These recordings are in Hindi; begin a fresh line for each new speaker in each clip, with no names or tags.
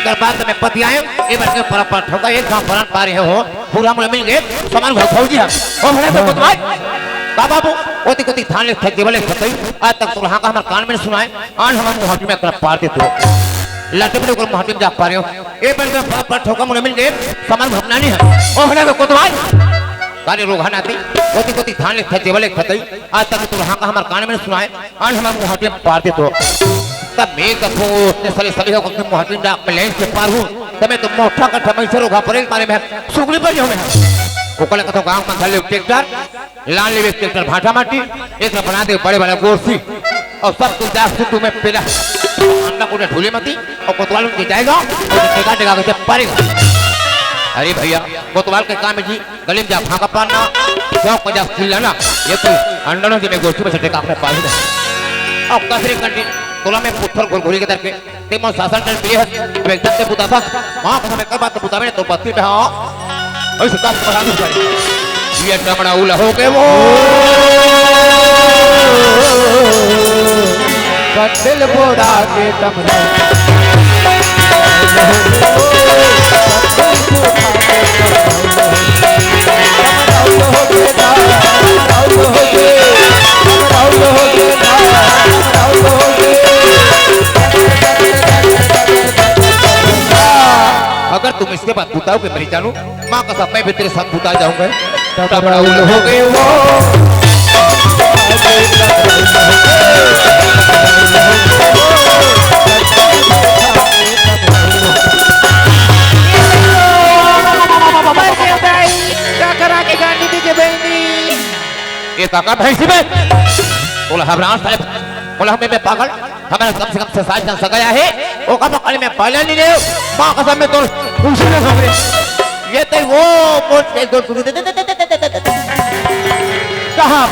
एक बात में पति आए ए बार के पर ठोका एक गांव पर पा रहे हो पूरा मुझे मिल गए सामान घर फौजी है ओ भले तो भाई बाबू ओती कोती थान ले थे वाले खतई आज तक तो हां का हमारे कान में सुनाए आज हम मुहट्टी में कर पाते तो लटे में को मुहट्टी में जा पा रहे हो ए बार के पर ठोका मुझे मिल गए सामान भपना नहीं है ओ भले तो भाई गाड़ी रोगाना थी ओती कोती थान ले थे वाले खतई आज तक तो हां का हमारे कान में सुनाए आज हम मुहट्टी में पाते तो तब मैं कहो उसने सारे सभी को अपने मुहट्टी में प्लेन से पार हूं तब तो मोटा का ठमई रोगा परे मारे में सुगली पर जो में ओकले कतो गांव में चले ट्रैक्टर लाल ले ट्रैक्टर भाटा माटी एक बना दे बड़े बड़े गोरसी और सब तू दास तू में पेला अंडा को ढूले मती और कोतवाल के जाएगा और टेका टेका के पड़ेगा अरे भैया कोतवाल के काम में जी गले में जा भागा पाना क्यों को जा खिलाना ये तो अंडा के में गोरसी में से टेका अपने पास है और कसरे कंटी तोला में पुत्थर गोलगोली के तरके ते मो शासन कर प्ले है व्यक्ति से बुता था वहां पर हमें कई बात बुता में तो पत्ती पे हां ऐसे काम बढ़ा दो भाई ये टमड़ा उला हो गए वो कटल बोरा के टमड़ा अगर तुम इसके बाद बुताओ के मरी जानू माँ का सब मैं भी तेरे साथ बुता जाऊंगा टमड़ा उल हो गए वो ये काका भैंसी में बोला हबरान साहब बोला हमें पागल हमारा कम से कम से 7 जन सगाया है वो कब कल में पहले नहीं ले मां कसम में तो पूछने खबरे ये तो वो मोट के दो कहां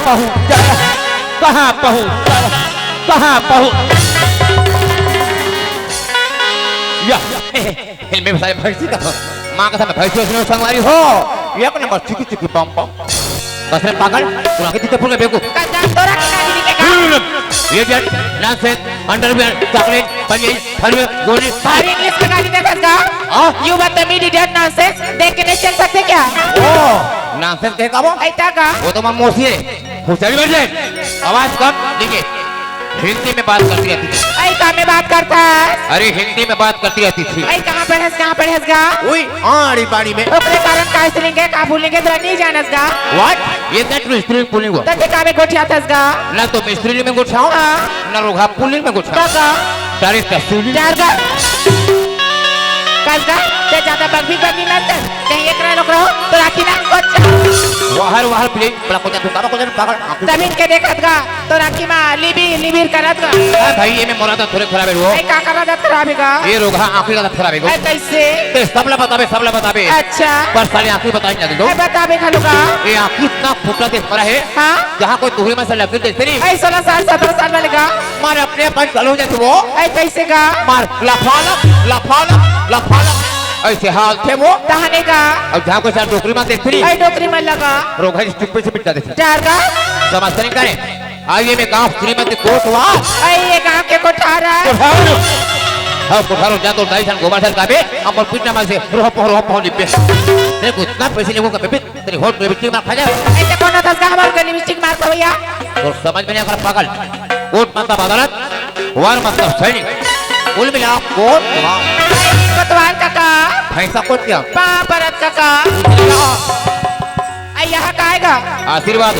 पहुंच या में सारे भैंसी का मां कसम में भैंसी उसने संगवारी हो ये अपने बस चिकी पम बस रे पागल तू आगे दीते फूल बेकू तोरा के काजी दिखेगा ये जट नासेट अंडरवेयर चॉकलेट पनीर फलवे गोली सारी इंग्लिश में काजी देखेगा यू बदतमीज इडियट नॉनसेंस देख के नहीं चल सकते क्या ओ नॉनसेंस कहेगा वो ऐसा का वो तो ममोसी है खुशली बैठ जाए आवाज कम लीजिए हिंदी में बात करती रहती थी ऐ कहां में बात करता है अरे हिंदी में बात करती रहती थी ऐ कहां पढ़ेगा ओए आड़ी बाड़ी में ओकरे कारण का स्त्रीलिंग का बोलेंगे तो नहीं जानसगा व्हाट ये दैट स्त्रीलिंग पुलिंग तो ते का में गोठिया थसगा ना तो मैं स्त्रीलिंग में गोठाऊं ना रोगा पुलिंग में गोठाऊं का तारीफ का स्त्रीलिंग चार का कालका ते ज्यादा बगबी मत कहीं एकरा लोग रहो तो राखी ना वाहर प्लीज बड़ा को जा को पागल जमीन के देखतगा तो राखी मां लिबीर करतगा भाई ये में मोरा तो थोड़े खराब है वो ए का करा दत खराबेगा ये रोगा आंखी का खराब है कैसे ते सबला बताबे अच्छा पर साले आंखी बताई ना दो बताबे खालूगा ये आंखी इतना फुटा दे पड़ा है हां जहां कोई तुहरी में से लग दे तेरी ए 16 साल 17 साल वाले का मार अपने अपन चलो जाते वो ए कैसे का मार लफाला ऐसे हाल थे वो कहाने का और जहाँ को साथ डोकरी में देखती रही डोकरी में लगा रोगा चुप्पे से बिटा देखती चार का समझते नहीं करे आइए मैं गांव श्रीमती कोटवा आइए गांव के कोठारा हाँ कोठारो जा तो दाई सन गोबाधर का बे हम पर पीटना में से रोह पहो लिपे तेरे को इतना पैसे लेगो का बे तेरे होठ में लिपस्टिक मार खा जा ऐसे कौन था का हमारे को लिपस्टिक मार भैया तो समझ में नहीं आ पागल कोट मतलब अदालत वार मतलब सैनिक कुल मिला कोटवा कोतवाल काका भैंसा कोट क्या पापरत काका आई यहाँ का आएगा आशीर्वाद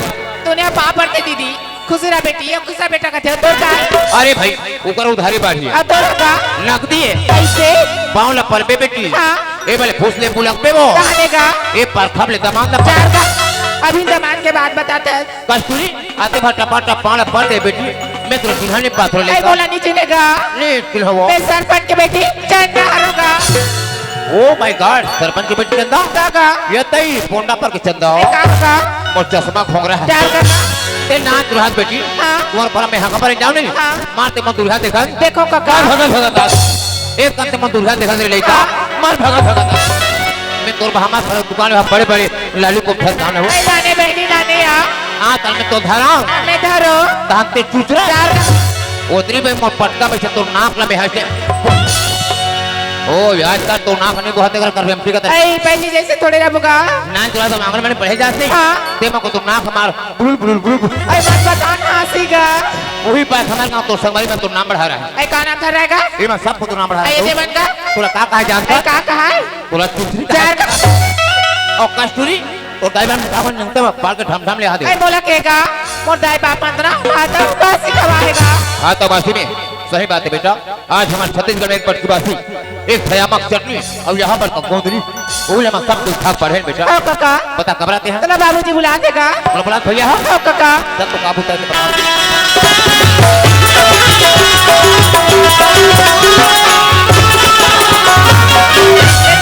तूने पापड़ दे दीदी खुशरा बेटी है खुशरा बेटा का थे तो का अरे भाई ऊपर उधारी बाढ़ी है तो का नकदी है कैसे बावला पर बे बेटी हां ए वाले फूसले बुलक पे वो कहां का ए पर खबले दामाद ना चार का अभी दामाद के बाद बताते हैं कस्तूरी आते भाटा पाटा पाड़ा पर दे बेटी मैं तो सिंहाने पाथर लेगा बोला नीचे लेगा ले किल हो मैं सरपंच की बेटी चंदा होगा ओ माय गॉड सरपंच की बेटी चंदा काका ये तई पोंडा पर के चंदा हो काका और चश्मा खोंग रहा है ते नाच दुल्हा बेटी तुम्हार पर में हां पर जाओ नहीं मारते मत दुल्हा देखा देखो काका भगा एक कंते मत दुल्हा देखा रे लेका मार भगा मैं तोर बहामा पर दुकान में बड़े लाली को फसाना हो लाने बेटी लाने आ हां तल में तो धरा मैं धरो तांते चुचरा ओतरी में मोर पटका में तो नाक लबे हसे ओ याद कर तो ना करने को हते कर एमपी का
ऐ पहले जैसे थोड़े रबुगा
ना तुला तो आंगन में पढ़े जाते
हाँ।
ते मको तुम ना हमार बुल बुल बुल
ऐ बस बताना हंसीगा
वही पास हमार गांव तो संगवारी में तो नाम बढ़ा रहा है
ऐ का नाम था रहेगा
ये मैं सब को तो नाम बढ़ा
ऐ
रहा
ये
हूं
बनगा
तुला का कहा जानता
ऐ का कहा है
तुला चुचरी
चार का
और कस्तूरी और दाइबान मुठावन जंगते में पाल के ठम ठम ले आ दे
ऐ बोला केगा मोर दाई बाप 15 आता बस कवाएगा
हाँ तो बासी में सही बात है बेटा आज हमारे छत्तीसगढ़ में एक पटकी बासी एक थयामक चटनी और यहाँ पर कंकोंदरी ओले में सब कुछ खाक पड़े बेटा
ओ काका
पता घबराते हैं
चलो बाबूजी बुला देगा
बुला भैया
ओ काका
सब तो काबू करके बता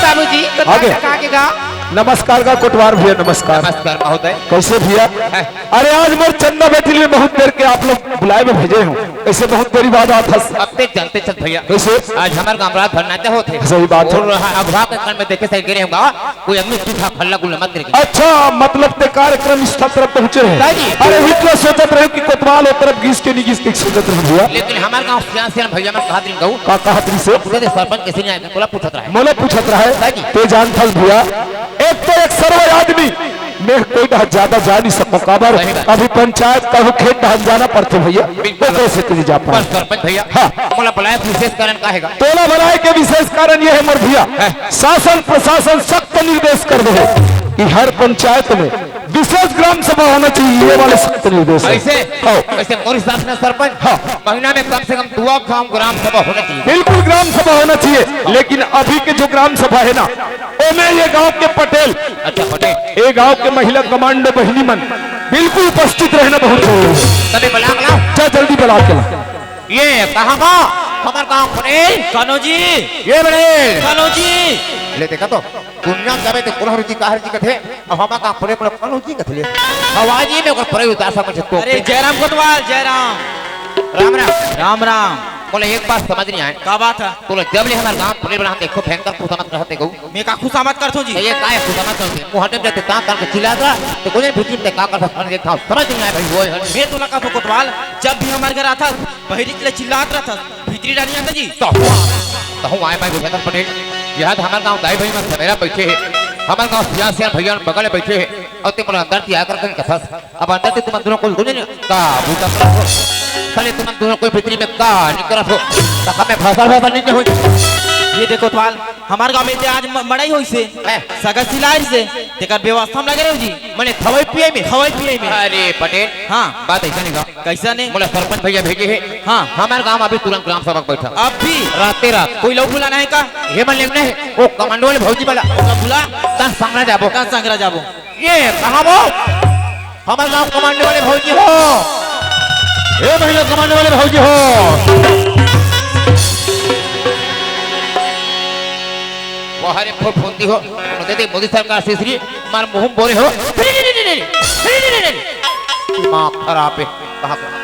बाबूजी
आगे।
काकेगा
नमस्कार का कोटवार भैया नमस्कार।
नमस्कार महोदय
कैसे भैया? अरे आज मोर चंदा बेटी में बहुत देर के आप लोग बुलाए में भेजे हो, ऐसे बहुत देरी बाद आता
अब ते जानते चल भैया
कैसे?
आज हमारे गांव रात भर नाचे होते
सही बात है।
और अगवा के कान में देखे सही गिरे होगा कोई अग्नि सूखा खल्ला गुल्ला मत गिरे
अच्छा मतलब ते कार्यक्रम स्थल तरफ पहुँचे हैं।
जी।
अरे इतना सोचत रहे कि कोतवाल और तरफ घिस के नहीं घिस के सोचत रहे भैया।
लेकिन हमारे गांव से भैया मैं कहा दिन कहूँ
का कहा तुम से?
पूरे सरपंच किसी ने आया बोला पूछत रहा है
मोला पूछत रहा
जी।
है ते जान थल भैया एक तो एक सर्व आदमी मैं कोई ज्यादा जा नहीं सकूं काबर
सही बात।
अभी पंचायत का खेत धान जाना पड़ते भैया
बिल्कुल।
कैसे तुझे जा पाए?
बस सरपंच भैया
हाँ।
बोला बुलाया विशेष कारण काहेगा
टोला बनाए के विशेष कारण यह है मोर भैया शासन प्रशासन सख्त निर्देश कर दे कि हर पंचायत में विशेष ग्राम सभा होना चाहिए, ये वाले सख्त निर्देश है।
ऐसे
हाँ।
ऐसे मोरी साहब ने सरपंच
हाँ।
महीना में कम से कम 2 ग्राम सभा होना चाहिए
बिल्कुल ग्राम सभा होना चाहिए, लेकिन अभी के जो ग्राम सभा है ना उसमें ये गांव के पटेल
अच्छा पटेल
ये गांव के महिला कमांड बहनी मन बिल्कुल उपस्थित रहना बहुत जरूरी है।
तभी बुला लाओ
जा जल्दी बुला के ला।
ये कहाँ का हमारे गांव पटेल
कानो जी
ये पटेल
कानो जी
ले देखा तो दुनिया जावे तो कुलहर जी काहर जी कथे अब हमारा गांव पटेल बड़ा कानू जी कथे हवाजी में कोई प्रयोग उतार समझ तो
अरे जयराम कोतवाल जयराम
राम राम
राम राम
बोले एक बात समझ नहीं आए
का बात है
बोले जब ले हमारे गांव पटेल बना देखो भयंकर खुशामत रहते गऊ
मैं का खुशामत करतो जी
ये काय खुशामत करते मुहटे में जाते ता करके चिल्ला रहा तो कोई भीतर में का कर सकता देखा समझ नहीं आया भाई वो है
मैं तो लगा तो कोतवाल जब भी हमारे घर आता बहरी के लिए चिल्लात रहा था भीतरी डाली आता जी
तो हूँ आए भाई भूपेंद्र पटेल यहाँ हमारे गाँव दाई भाई में सवेरा बैठे है हमारे गाँव सियासी भैया बगल में बैठे है और तुम अंदर थी आकर कहीं कथस अब अंदर थी तुम दोनों कोई गुने नहीं का भूता साले तुम दोनों कोई भीतरी में का निकल हो तो हमें फसल नहीं हुई
ये देखो कोतवाल हमारे गांव में ते आज मड़ाई होई से सगा सिलाई से तेकर व्यवस्था में लगे रहो जी
मैंने खवाई पिए में
खवाई पिए में
अरे पटेल
हाँ
बात ऐसा नहीं का
कैसा ने
बोला सरपंच भैया भेजे है
हाँ
हमारे गांव अभी तुरंत ग्राम सभा बैठा
अब भी
राते रात
कोई लोग बुलाना है का
ये मन लेने है वो कमांडो वाले भौजी वाला
ओका बुला
तन संगना जाबो
का संगरा जाबो
ये कहाँ वो हमारे गांव कमांडो वाले भौजी हो ये महिला कमांडो वाले भौजी हो वो हरे फुंदी हो दे मोदी सरकार से श्री मार मुंह बोले हो माँ खराब है कहाँ पे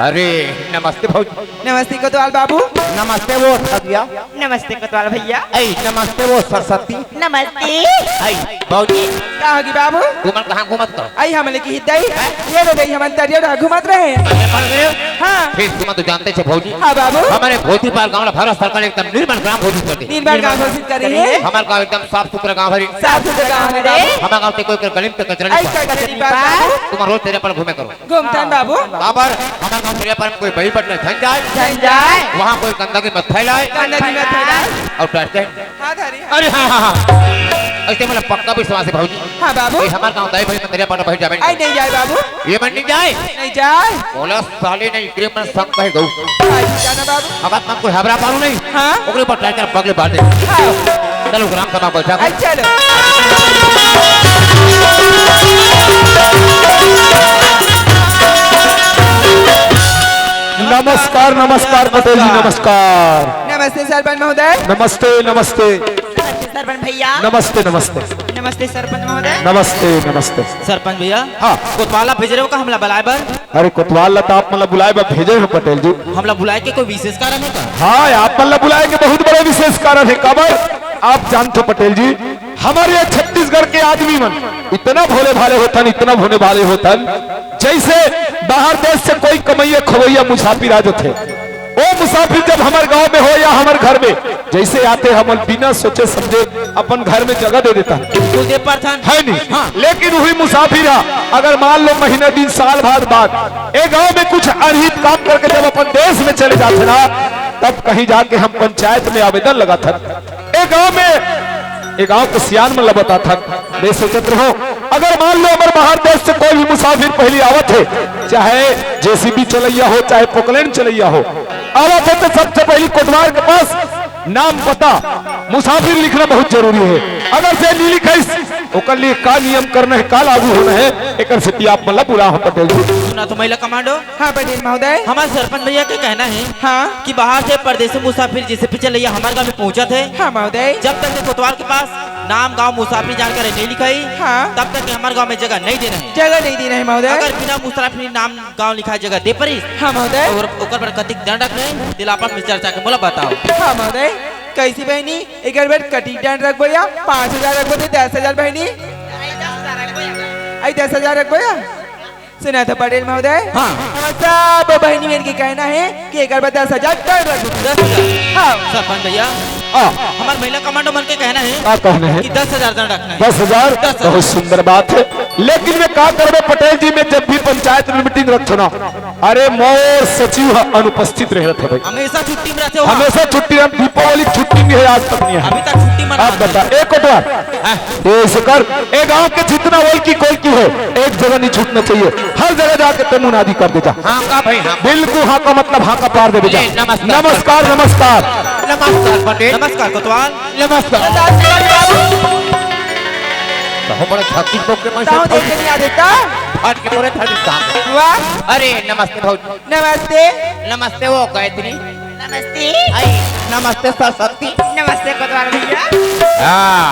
अरे नमस्ते भौजी
नमस्ते कोतवाल बाबू
नमस्ते वो सदिया
नमस्ते कोतवाल भैया
ऐ नमस्ते वो सरस्वती
नमस्ते
ऐ भौजी
का होगी बाबू
घूमन कहाँ घूमत करो
आई हमले की हिदाई ये रे भाई हम तरिया घुमत रहे हाँ
फिर तुम तो जानते छे भौजी
हाँ बाबू
हमारे भोतीपाल गांव भारत सरकार एकदम निर्मल ग्राम घोषित कर दी
निर्मल गांव घोषित कर रही है
हमारे गांव एकदम साफ सुथरा गांव है
साफ सुथरा गांव है रे
हमारे गांव से कोई गलीम तक कचरा
आई
नहीं
का कचरी बाबू
तुम रोज तेरे पर घूमे करो
घूमतान बाबू
बाबर हमारे गांव तेरे पर कोई बही पटने धन जाए
जन जाए
वहाँ कोई गंदगी मत फैलाए
गंदगी में फैलाए
और ट्रस्ट है
हाँ धरी
अरे हाँ हाँ हाँ ऐसे मतलब पक्का विश्वास है भौजी
हाँ बाबू
ये हमारे गांव दाई भाई में तेरे पर बैठ जाए
आई नहीं जाए बाबू
ये मन नहीं जाए
नहीं जाए
बोला साले नहीं इकरे मन संग कहे गऊ
आई जाना बाबू
हमारे मन कोई हबरा पालू नहीं
हाँ
ओकरे पर ट्रैक्टर पगले बांध दे
हाँ
चलो ग्राम सभा बैठा
आई चलो
नमस्कार नमस्कार पटेल जी नमस्कार।
नमस्ते सरपंच महोदय
नमस्ते नमस्ते
नमस्ते सरपंच भैया
नमस्ते नमस्ते
नमस्ते सरपंच महोदय
नमस्ते नमस्ते।
सरपंच भैया
हाँ
कोतवाला भेज रहे हो का हमला बुलाए बर
अरे कोतवाल लता आप मतलब बुलाए बा भेजे हो पटेल जी।
हमला बुलाए के कोई विशेष कारण है का
हाँ आप मतलब बुलाए के बहुत बड़े विशेष कारण है काबर आप जानते हो पटेल जी हमारे यहाँ छत्तीसगढ़ के आदमी मन इतना भोले भाले होतन इतना भोले भाले होतन जैसे बाहर देश से कोई कमैया खवैया मुसाफिर आ जाते वो मुसाफिर जब हमारे गांव में हो या हमारे घर में जैसे आते हम बिना सोचे समझे अपन घर में जगह दे देता
कुलदेव प्रधान
है नहीं। हाँ। लेकिन वही मुसाफिर अगर मान लो महीना दिन साल भर बाद एक गांव में कुछ अनहित काम करके जब अपन देश में चले जाते ना तब कहीं जाके हम पंचायत में आवेदन लगा था। एक गांव के सियान में लगता था मैं सोचत रहो अगर मान लो अगर बाहर देश से कोई भी मुसाफिर पहली आवत है चाहे जेसीबी चलैया हो चाहे पोकलैंड चलैया हो आवत है तो सबसे पहली कोटवार के पास नाम पता मुसाफिर लिखना बहुत जरूरी है। अगर से नहीं लिखे ओकर लिए का नियम करना है का लागू होना है एक स्थिति आप मतलब बुरा हो पटेल जी।
सुना तो महिला कमांडो।
हाँ पटेल महोदय।
हमारे सरपंच भैया का कहना है
हाँ
कि बाहर से परदेसी मुसाफिर जैसे पीछे लिया हमारे गाँव में पहुँचा थे।
हाँ महोदय।
जब तक कोतवाल के पास नाम गाँव मुसाफिर जानकारी नहीं लिखाई
हाँ
तब तक हमारे गाँव में जगह नहीं देना है।
जगह नहीं देना है महोदय।
अगर बिना मुसाफिर नाम गाँव लिखा जगह दे पड़ी
हाँ महोदय।
और ओकर पर कतिक दंड रखने दिल आपस में चर्चा के बोला बताओ।
हाँ महोदय। कैसी बहनी एक बार कटी दंड रखबो या 5000 रखबो तो 10,000 बहनी 10,000 रखबो या सुना था पटेल महोदय।
हाँ
सब बहनी मेरे के कहना है कि एक बार 10,000 दंड रखो।
10,000।
हाँ
सरपंच भैया हमारे महिला कमांडो मन के कहना है
क्या कहना है
कि 10,000 दंड रखना है।
10,000 बहुत सुंदर बात है लेकिन मैं क्या करबे पटेल जी में जब भी पंचायत में मीटिंग रखो ना अरे मोर सचिव अनुपस्थित रहे थे भाई
हमेशा छुट्टी में रहते हो।
हमेशा छुट्टी हम दीपावली छुट्टी भी है आज तक नहीं है
अभी तक छुट्टी मना
आप बता एक कोटवार ऐसे कर एक गांव के जितना वोल की कोई की है एक जगह नहीं छूटना चाहिए हर जगह जाके तुम मुनादी कर देता।
हाँ का भाई हाँ
बिल्कुल हाँ का मतलब हाँ का पार दे देता।
ये नमस्कार।
नमस्कार नमस्कार
नमस्कार पटेल
नमस्कार कोतवाल।
नमस्कार। तो बड़े छत्तीस लोग के मन
ताऊ
से
देख के नहीं आ देता।
फट के पूरे थर्टी काम।
वाह
अरे नमस्ते भाई
नमस्ते।
नमस्ते वो गायत्री
नमस्ते।
आई नमस्ते सरस्वती
नमस्ते कोतवाल भैया।
हाँ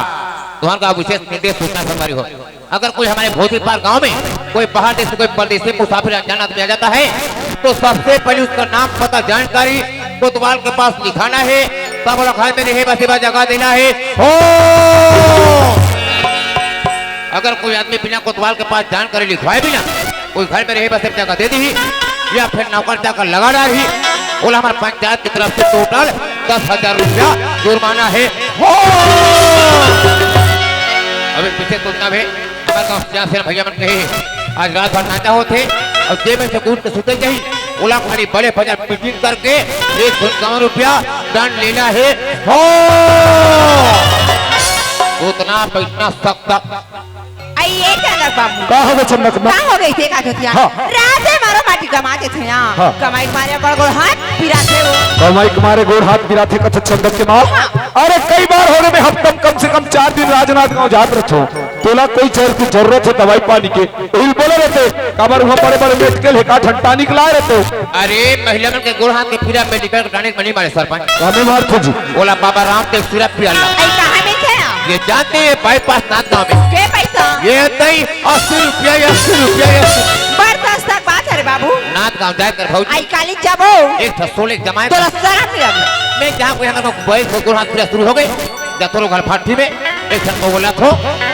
तुम्हारा का विशेष निर्देश सूचना सरकारी हो अगर कोई हमारे भोजपाल गांव में कोई बाहर देश से कोई परदेसी मुसाफिर अनजान आदमी आ जाता है तो सबसे पहले उसका नाम पता जानकारी कोतवाल के पास लिखाना है सब रखा में रहे बस जगह देना है हो। अगर कोई आदमी बिना कोतवाल के पास जानकारी लिखवाए बिना कोई घर में रहे बस जगह दे दी या फिर नौकर जाकर लगा डाली बोला हमारे पंचायत की तरफ से टोटल 10,000 रुपया जुर्माना है हो। अभी पीछे तुलना में हमारे गाँव से भैया मन कहे आज रात भर नाचा होते और जेब में से कूद के सुते गई बोला खाली बड़े बाजार मीटिंग करके 150 रुपया दंड लेना है हो। उतना पैसा सख्त
आइए चंदक बाबू।
का हो गए चंदक
का हो गई थे का थोतिया।
हाँ।
रात से मारो माटी कमा के थे यहाँ।
हाँ।
कमाई मारे पड़ गो हाथ पिरा थे वो।
कमाई तुम्हारे गोड़ हाथ गिरा थे कथा चंदक के माल। अरे कई बार हो गए मैं हफ्ता कम से कम 4 दिन राजनाथ गांव जात रहो तोला कोई चीज की जरूरत है दवाई पानी के हिल बोले रहते कबर वहाँ बड़े बड़े मेडिकल है का ठंडा निकला रहते।
अरे महिला मन के गोड़ हाथ के फिरा मेडिकल कराने नहीं मारे सरपंच
हमें मार थे जी
बोला बाबा राम के सिरप पिया ला
आई कहाँ में थे आप?
ये जानते हैं बाईपास नाथ गाँव में
के पैसा?
ये तई 80 रुपया 80 रुपया
बर्दाश्त तक बात है रे बाबू।
नाथ गाँव जाकर भाई
आई काली जाबो।
एक सोले जमाए
तो रस्ता मिला।
मैं जहाँ कोई हमारे बॉयज को गोड़ हाथ पिया शुरू हो गए जब तो घर फाटी में एक जन को बोला थो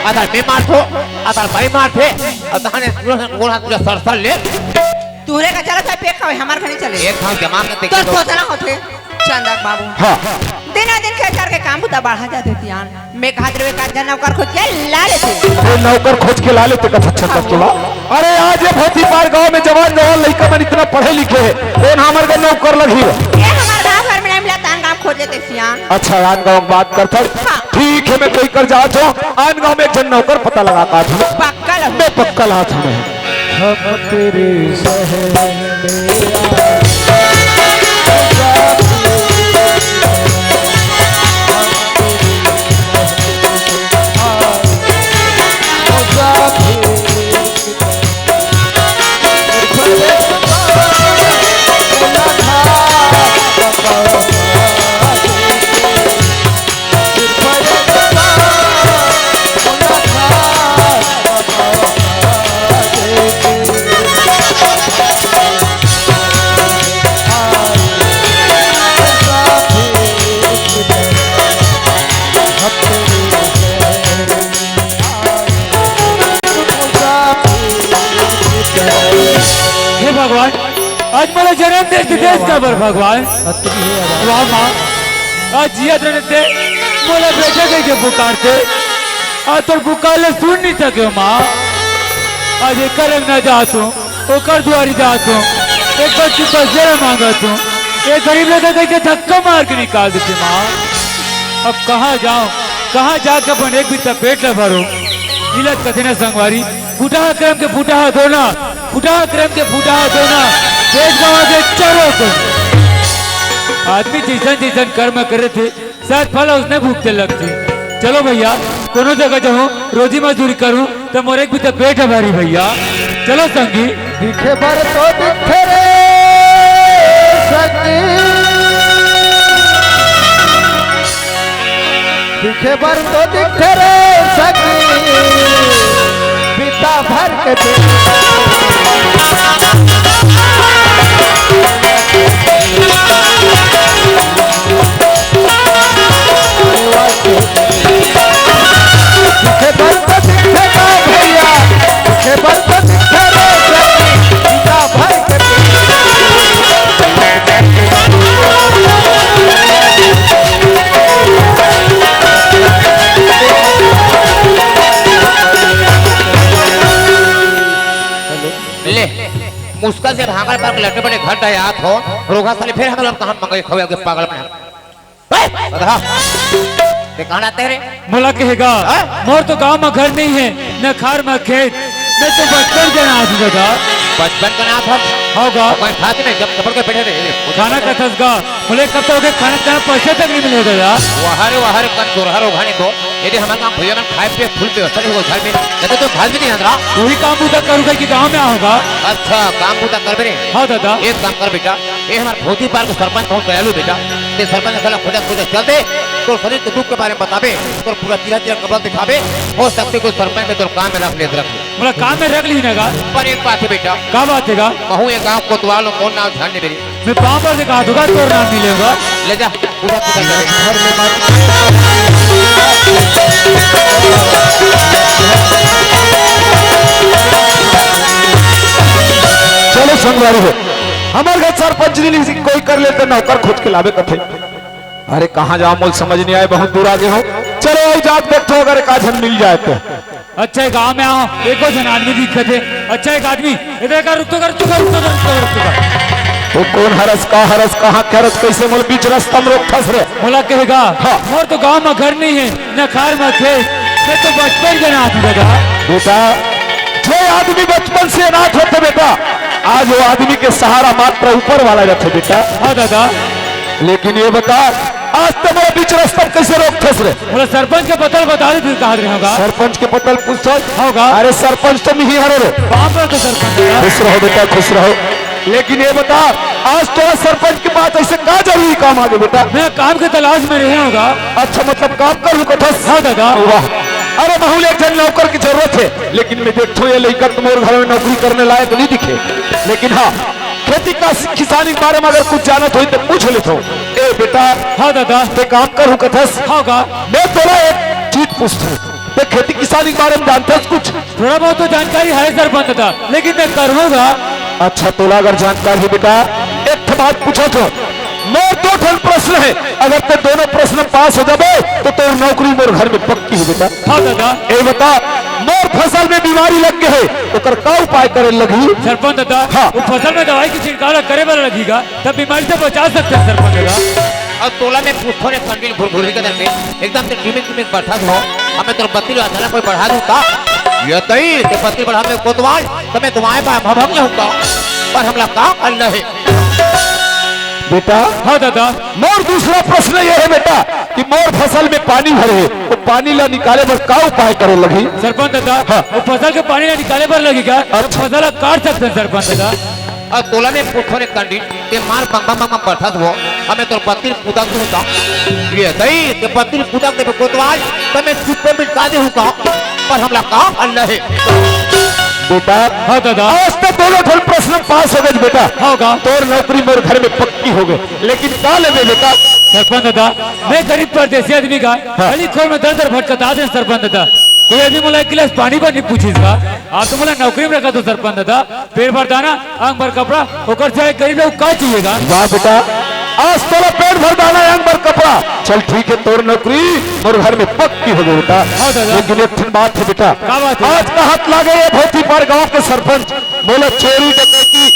आधार में मार थो आधार भाई मार थे और तहाने गोड़ हाथ पिया सरसर ले
तूरे का चला था पे खावे हमार घरे चले।
एक खाओ जमा के
तो
देखो
सोचना होते चंदक बाबू।
हाँ
दिना दिन के करके काम बुता बढ़ा जाते थियान। मैं कहा रे का जना कर खोज के ला लेते।
वो नौकर खोज के ला लेते कथा चंदक के माल। अरे आज ये भोतीपार गांव में जवान जवान लड़का मन इतना पढ़े लिखे है कौन हमारे को नौकर लगी है।
ये हमारे गांव घर में नहीं मिला तान काम खोज लेते थियान।
अच्छा आन गाँव बात करता
हाँ।
ठीक है मैं कोई कर जात हूँ आन गाँव में एक जन नौकर पता लगा
पक्का लो।
मैं पक्का हाथ में
आज मला जन्म देश का बर भगवान वाह माँ आज जिया दे मोला बेटा कह के पुकारते आज तो पुकारले सुन नहीं सके माँ आज एक रंग ना जातू ओकर दुआरी जातू एक बच्ची पर जरा मांगा तू एक गरीब लड़का कह के धक्का मार के निकाल देते माँ अब कहाँ जाऊँ कहाँ जाकर अपन एक भी पेट न भरो मिलत कथे न संगवारी फूटा क्रम के फूटा धोना फूटा क्रम के फूटा धोना पेट गवा के चरो को आदमी जैसन जैसन कर्म करे थे शायद फल उसने भूखते लगते चलो भैया कोनो जगह जाऊँ रोजी मजदूरी करूँ तो मोरे भी तो पेट है भारी भैया चलो संगी
दिखे बर तो दिखे रे सखी दिखे बर तो दिखे रे सखी पिता भर के दिखे बर तो दिखे रे भैया दिखे बर तो दिखे रे सखी पिता भर के
ले मुस्का से भागल पर लटे बड़े घट आयात हो रोगा साले फिर हम लोग कहां मंगे खोया के पागल बना बता ते कहां तेरे
मोला कहेगा मोर तो गांव में घर नहीं है न खार में खेत मैं तो बचपन जना आज बता
बचपन का नाम हम
होगा
कोई खाते नहीं जब कपड़ के बैठे रहे
खाना का थसगा बोले कब तक के खाना खाना पैसे तक नहीं मिलेगा यार
वहारे कन जोरहर उघाने को यदि हमारे काम भैया खाए पे फुल व्यवस्था नहीं हो घर में नहीं तो घर भी नहीं अंदरा
वही काम पूरा करूंगा कि गांव में आओगा
अच्छा काम पूरा कर बे
हाँ दादा
एक काम कर बेटा ये हमारे भोती पार के सरपंच बहुत दयालु बेटा ते सरपंच साला खुदा चल दे तो शरीर के दुख के बारे में बतावे तो पूरा तीरा कपड़ा दिखावे हो सकते कोई सरपंच में तो काम में रख ले
बोला काम में रख ली ना
पर एक बात है बेटा
क्या बात है
कहूँ ये गाँव कोतवाल और कौन नाम ध्यान नहीं मेरी
मैं पाँव पर से कहा दूंगा तो नाम मिलेगा
ले जा पूरा पूरा
चलो संगवारी हो हमारे घर सरपंच जी कोई कर लेते नौकर खोज के लावे कथे अरे कहाँ जाओ मोल समझ नहीं आए बहुत दूर आगे हो चलो आई जात देखो अगर एक आदमी मिल जाए तो
अच्छा एक गाँव में आओ एक जन आदमी दिखते थे अच्छा एक आदमी इधर का रुक
तो कौन हरस कहाँ खरस कैसे मोल बीच रास्ता में रोक फंस रहे
बोला कहेगा
हाँ।
और तो गांव में घर नहीं है न खार में खेत मैं तो बचपन जना आदमी दादा
बेटा जो आदमी बचपन से अनाथ होते बेटा आज वो आदमी के सहारा मात्र ऊपर वाला रहते बेटा
हाँ दादा
लेकिन ये बता आज तो मेरा बीच रास्ता कैसे रोक फंस रहे
बोला सरपंच के पतल बता दे कहा होगा
सरपंच के पतल पूछ
होगा
अरे सरपंच तो नहीं हरे रे
वहां पर तो सरपंच
खुश रहो बेटा खुश रहो लेकिन ये बता आज तो सरपंच के पास ऐसे क्या जरूरी काम आ गए बेटा
मैं काम के तलाश में रहे होगा
अच्छा मतलब काम करूँ कठोर
हाँ दादा
वाह अरे बहुल एक जन नौकर की जरूरत है लेकिन मैं देखो ये लेकर तुम्हारे घर में नौकरी करने लायक नहीं दिखे लेकिन हाँ खेती का किसानी के बारे में अगर कुछ जानत हो तो पूछ लेते हो ए बेटा
हाँ दादा
ते काम करूँ कथस
होगा
मैं थोड़ा एक चीज पूछता हूँ ते खेती किसानी के बारे में जानते हो कुछ
थोड़ा बहुत तो जानकारी है सरपंच दादा लेकिन मैं करूँगा
अच्छा तोला अगर जानकारी है बेटा एक बात पूछो तो मोर दो ठन प्रश्न है अगर ते दोनों प्रश्न पास हो जाबे तो नौकरी मोर घर में पक्की है बेटा
हाँ दादा
ए बता मोर फसल में बीमारी लग गए है ओकर का उपाय करे लगी
सरपंच दादा
हाँ।
वो फसल में दवाई की छिड़काव करे वाला लगेगा तब बीमारी से बचा सकते हैं सरपंच दादा
और तोला में पूछो ने कंटिन्यू भुरभुरी के करके एकदम से टीमिंग बैठा हो हमें तो बत्ती वाला कोई बढ़ा दूंगा ये तई ते बत्ती बढ़ा में कोतवाल तो मैं तुम्हारे पास भभंग होगा पर हमला का अल्लाह है
बेटा
हाँ दादा
मोर दूसरा प्रश्न ये है बेटा कि मोर फसल में पानी भरे तो पानी ला निकाले पर का उपाय करे लगी
सरपंच दादा
हाँ।
वो फसल के पानी निकाले पर लगेगा और फसल काट सकते हैं सरपंच दादा
और तोला में पूछो ने कंटिन्यू ते मार बम बैठा हो हमें तो बत्ती पूजा दूंगा ये तई ते बत्ती पूजा के कोतवाल तो मैं चुप पे मिटा दे होगा पर हमला का अल्लाह है
बेटा
हाँ दादा
आज तक दोनों ठन प्रश्न पास हो गए बेटा
होगा
तोर नौकरी मोर घर में पक्की हो गए लेकिन का ले बेटा
सरपंच दादा मैं गरीब परदेसी आदमी का
हाँ।
गली खोर में दर दर भटकता दे सरपंच दादा कोई ऐसी मोला एक गिलास पानी पर नहीं पूछिस का आप तो मोला नौकरी में रखा तो सरपंच दादा पेट भर दाना आंग भर कपड़ा ओकर से गरीब लोग का चाहिएगा
वाह बेटा आज तोरा पेट भर दाना अंग भर कपड़ा चल ठीक है तोर नौकरी और घर में पक्की हो गई बेटा
हाँ दादा।
लेकिन एक ठन बात है बेटा
का बात है?
आज का हाथ लागे ये भोती पार गांव के सरपंच बोले चोरी डकैती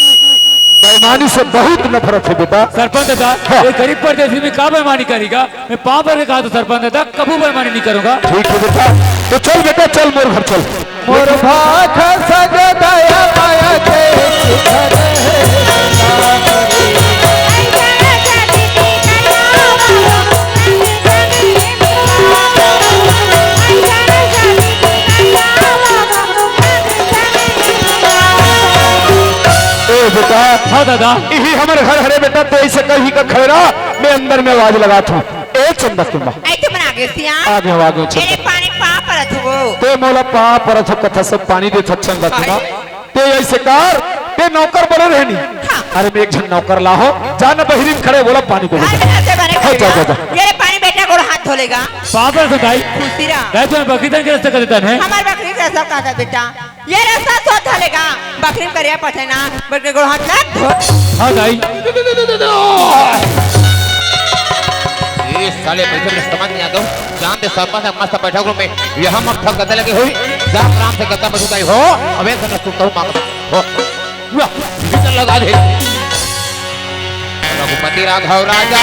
बेईमानी से बहुत नफरत है बेटा
सरपंच दादा
हाँ।
ये गरीब परदेसी में का बेईमानी करेगा मैं पाँव भर के कहा तो सरपंच दादा कबू बेईमानी नहीं करूंगा
ठीक है बेटा तो चल बेटा चल मोर घर चल
मोर भाख सग दया माया के
ए बेटा
हाँ दादा
यही हमारे घर हरे बेटा तो ऐसे कहीं का खड़ा मैं अंदर में आवाज लगा था ए चंदा के माँ
आई तो बना गई थी
आगे आगे चल
मेरे पानी पा पर वो
ते मोला पा पर तो कथा सब पानी दे था चंदा के माँ ते ऐसे कार ते नौकर बने रहनी अरे मैं एक जन नौकर लाहो जाना बहिरीन खड़े बोला पानी को
हाय
बेटा
बना से बने
हाँ, जा, जा, जा।
मेरे पानी बेटा को हाथ धोलेगा
पाँव भर से दाई
खुशी रहा
दाई तुम्हें बकरी के रास्ते कर देता है
हमार बकरी का सब कहा बेटा ये रास्ता सो धलेगा बकरी करिया पठेना बकरी को हाथ ना धो
हाँ दाई
ये साले पैसे में समझ नहीं आता जान दे सरपंच मस्त बैठा ग्रुप में यहाँ मत ठग गद्दा लगी हुई जाम राम से गद्दा मजूदाई हो अबे से सुनता हूँ मांगता हो वाह भीतर लगा दे रघुपति राघव राजा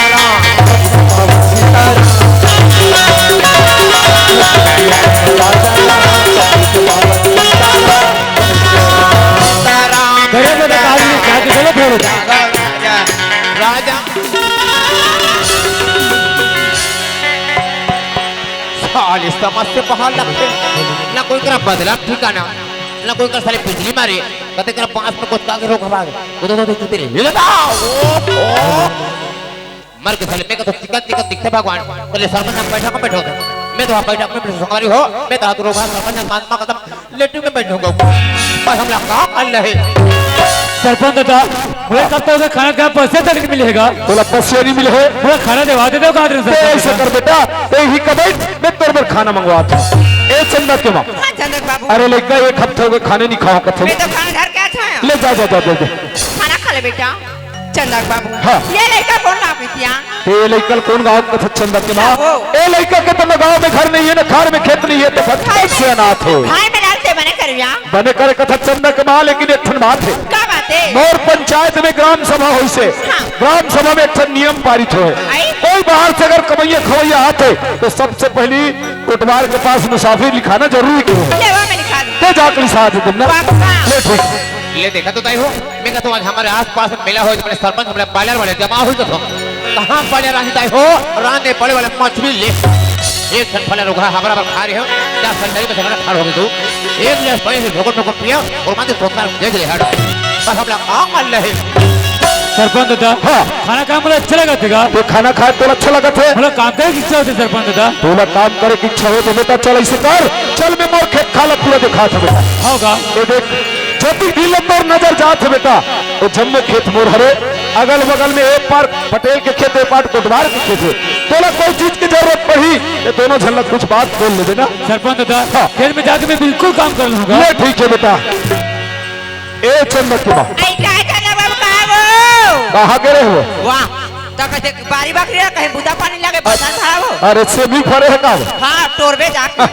राम
गरीब दादा कहा क्या कि चलो फिर
राजा साल समझ से पहाड़ लगते ना कोई करा बदला ठिकाना ना कोई कर साले बिजली मारे कते कर पांच में कुछ कागे रोक भाग तो तेरे ले लेता ओ मर के साले मैं का तो टिकट टिकट दिखते भगवान पहले सरपंच हम बैठा कर बैठो मैं तो बैठा में संगारी हो मैं तो हाथ रोगा सरपंच महात्मा कदम लेटू में बैठूंगा बस हम लोग काम कर रहे
सरपंच दादा मुझे कब तक खाना क्या पैसे तक नहीं मिलेगा
बोला पैसे नहीं मिले है
मुझे खाना दिवा देते हो कहा
ते ऐसे कर बेटा ते ही कबई मैं तोर पर खाना मंगवा था ए चंदा के माँ
हाँ चंद्र बाबू
अरे लड़का एक हफ्ते हो गए खाने नहीं खाओ कथे
मैं तो खाना घर क्या छाया
ले जा जा जा जा
खाना खा ले बेटा चंदक बाबू
हाँ।
ये लड़का कौन ना पितिया
ए लड़का कौन गाँव कथा चंदा के माँ
वो।
ए लड़का के तो गाँव में घर नहीं है ना खार में खेत नहीं है तो फटफट से अनाथ हो
भाई में डालते बने करिया
बने करे कथा चंदा के माँ लेकिन एक ठन बात है
का बात है
मोर पंचायत में ग्राम सभा हुई से
हाँ।
ग्राम सभा में एक ठन नियम पारित हुए
आई?
कोई बाहर से अगर कमैया खवैया आते तो सबसे पहली कोटवार के पास मुसाफिर लिखाना जरूरी क्यों है
ले वो मैं लिखा दूं
ते जाकर लिखा दे तुमने
पापा।
ले ठीक
ले देखा तो ताई हो मैं कहता हूँ आज हमारे आस-पास मेला हो जब सरपंच हमारे पार्लर वाले जमा हुई तो कहाँ पार्लर रानी ताई हो राने पड़े वाले मछली ले एक ठन फले रुका हमारा पर खा रहे हो क्या संदर्भ में हमारा खार हो गई तू एक गिलास पानी से ढोकर ढोकर पिया और माते सोचना देख ले हट बस हम लोग काम कर रहे
सरपंच दादा
हाँ।
खाना काम मुझे अच्छा लगा था
तो खाना खाए तो अच्छा लगा थे
मतलब काम करे की इच्छा होती सरपंच दादा
तोला काम करे की इच्छा हो तो बेटा चल ऐसे कर चल मैं मोर खेत खाला पूरा दिखा था बेटा
होगा
ये देख जब भी मोर नजर जात है बेटा वो जम्मू खेत मोर हरे अगल बगल में एक पार पटेल के खेत एक पार कोटवार के खेत है तोला कोई चीज की जरूरत पड़ी ये दोनों झलक कुछ बात बोल ले देना
सरपंच दादा
हाँ।
खेत में जाके मैं बिल्कुल काम कर लूंगा
ये ठीक है बेटा ए चंदक की बात
आई का चंद्र बाबू कहाँ वो
कहाँ गिरे हो
वाह तो कहते बारी बकरी है कहीं बुदा पानी लगे बता खड़ा हो
अरे से भी फरे है का
हाँ टोरबे जाके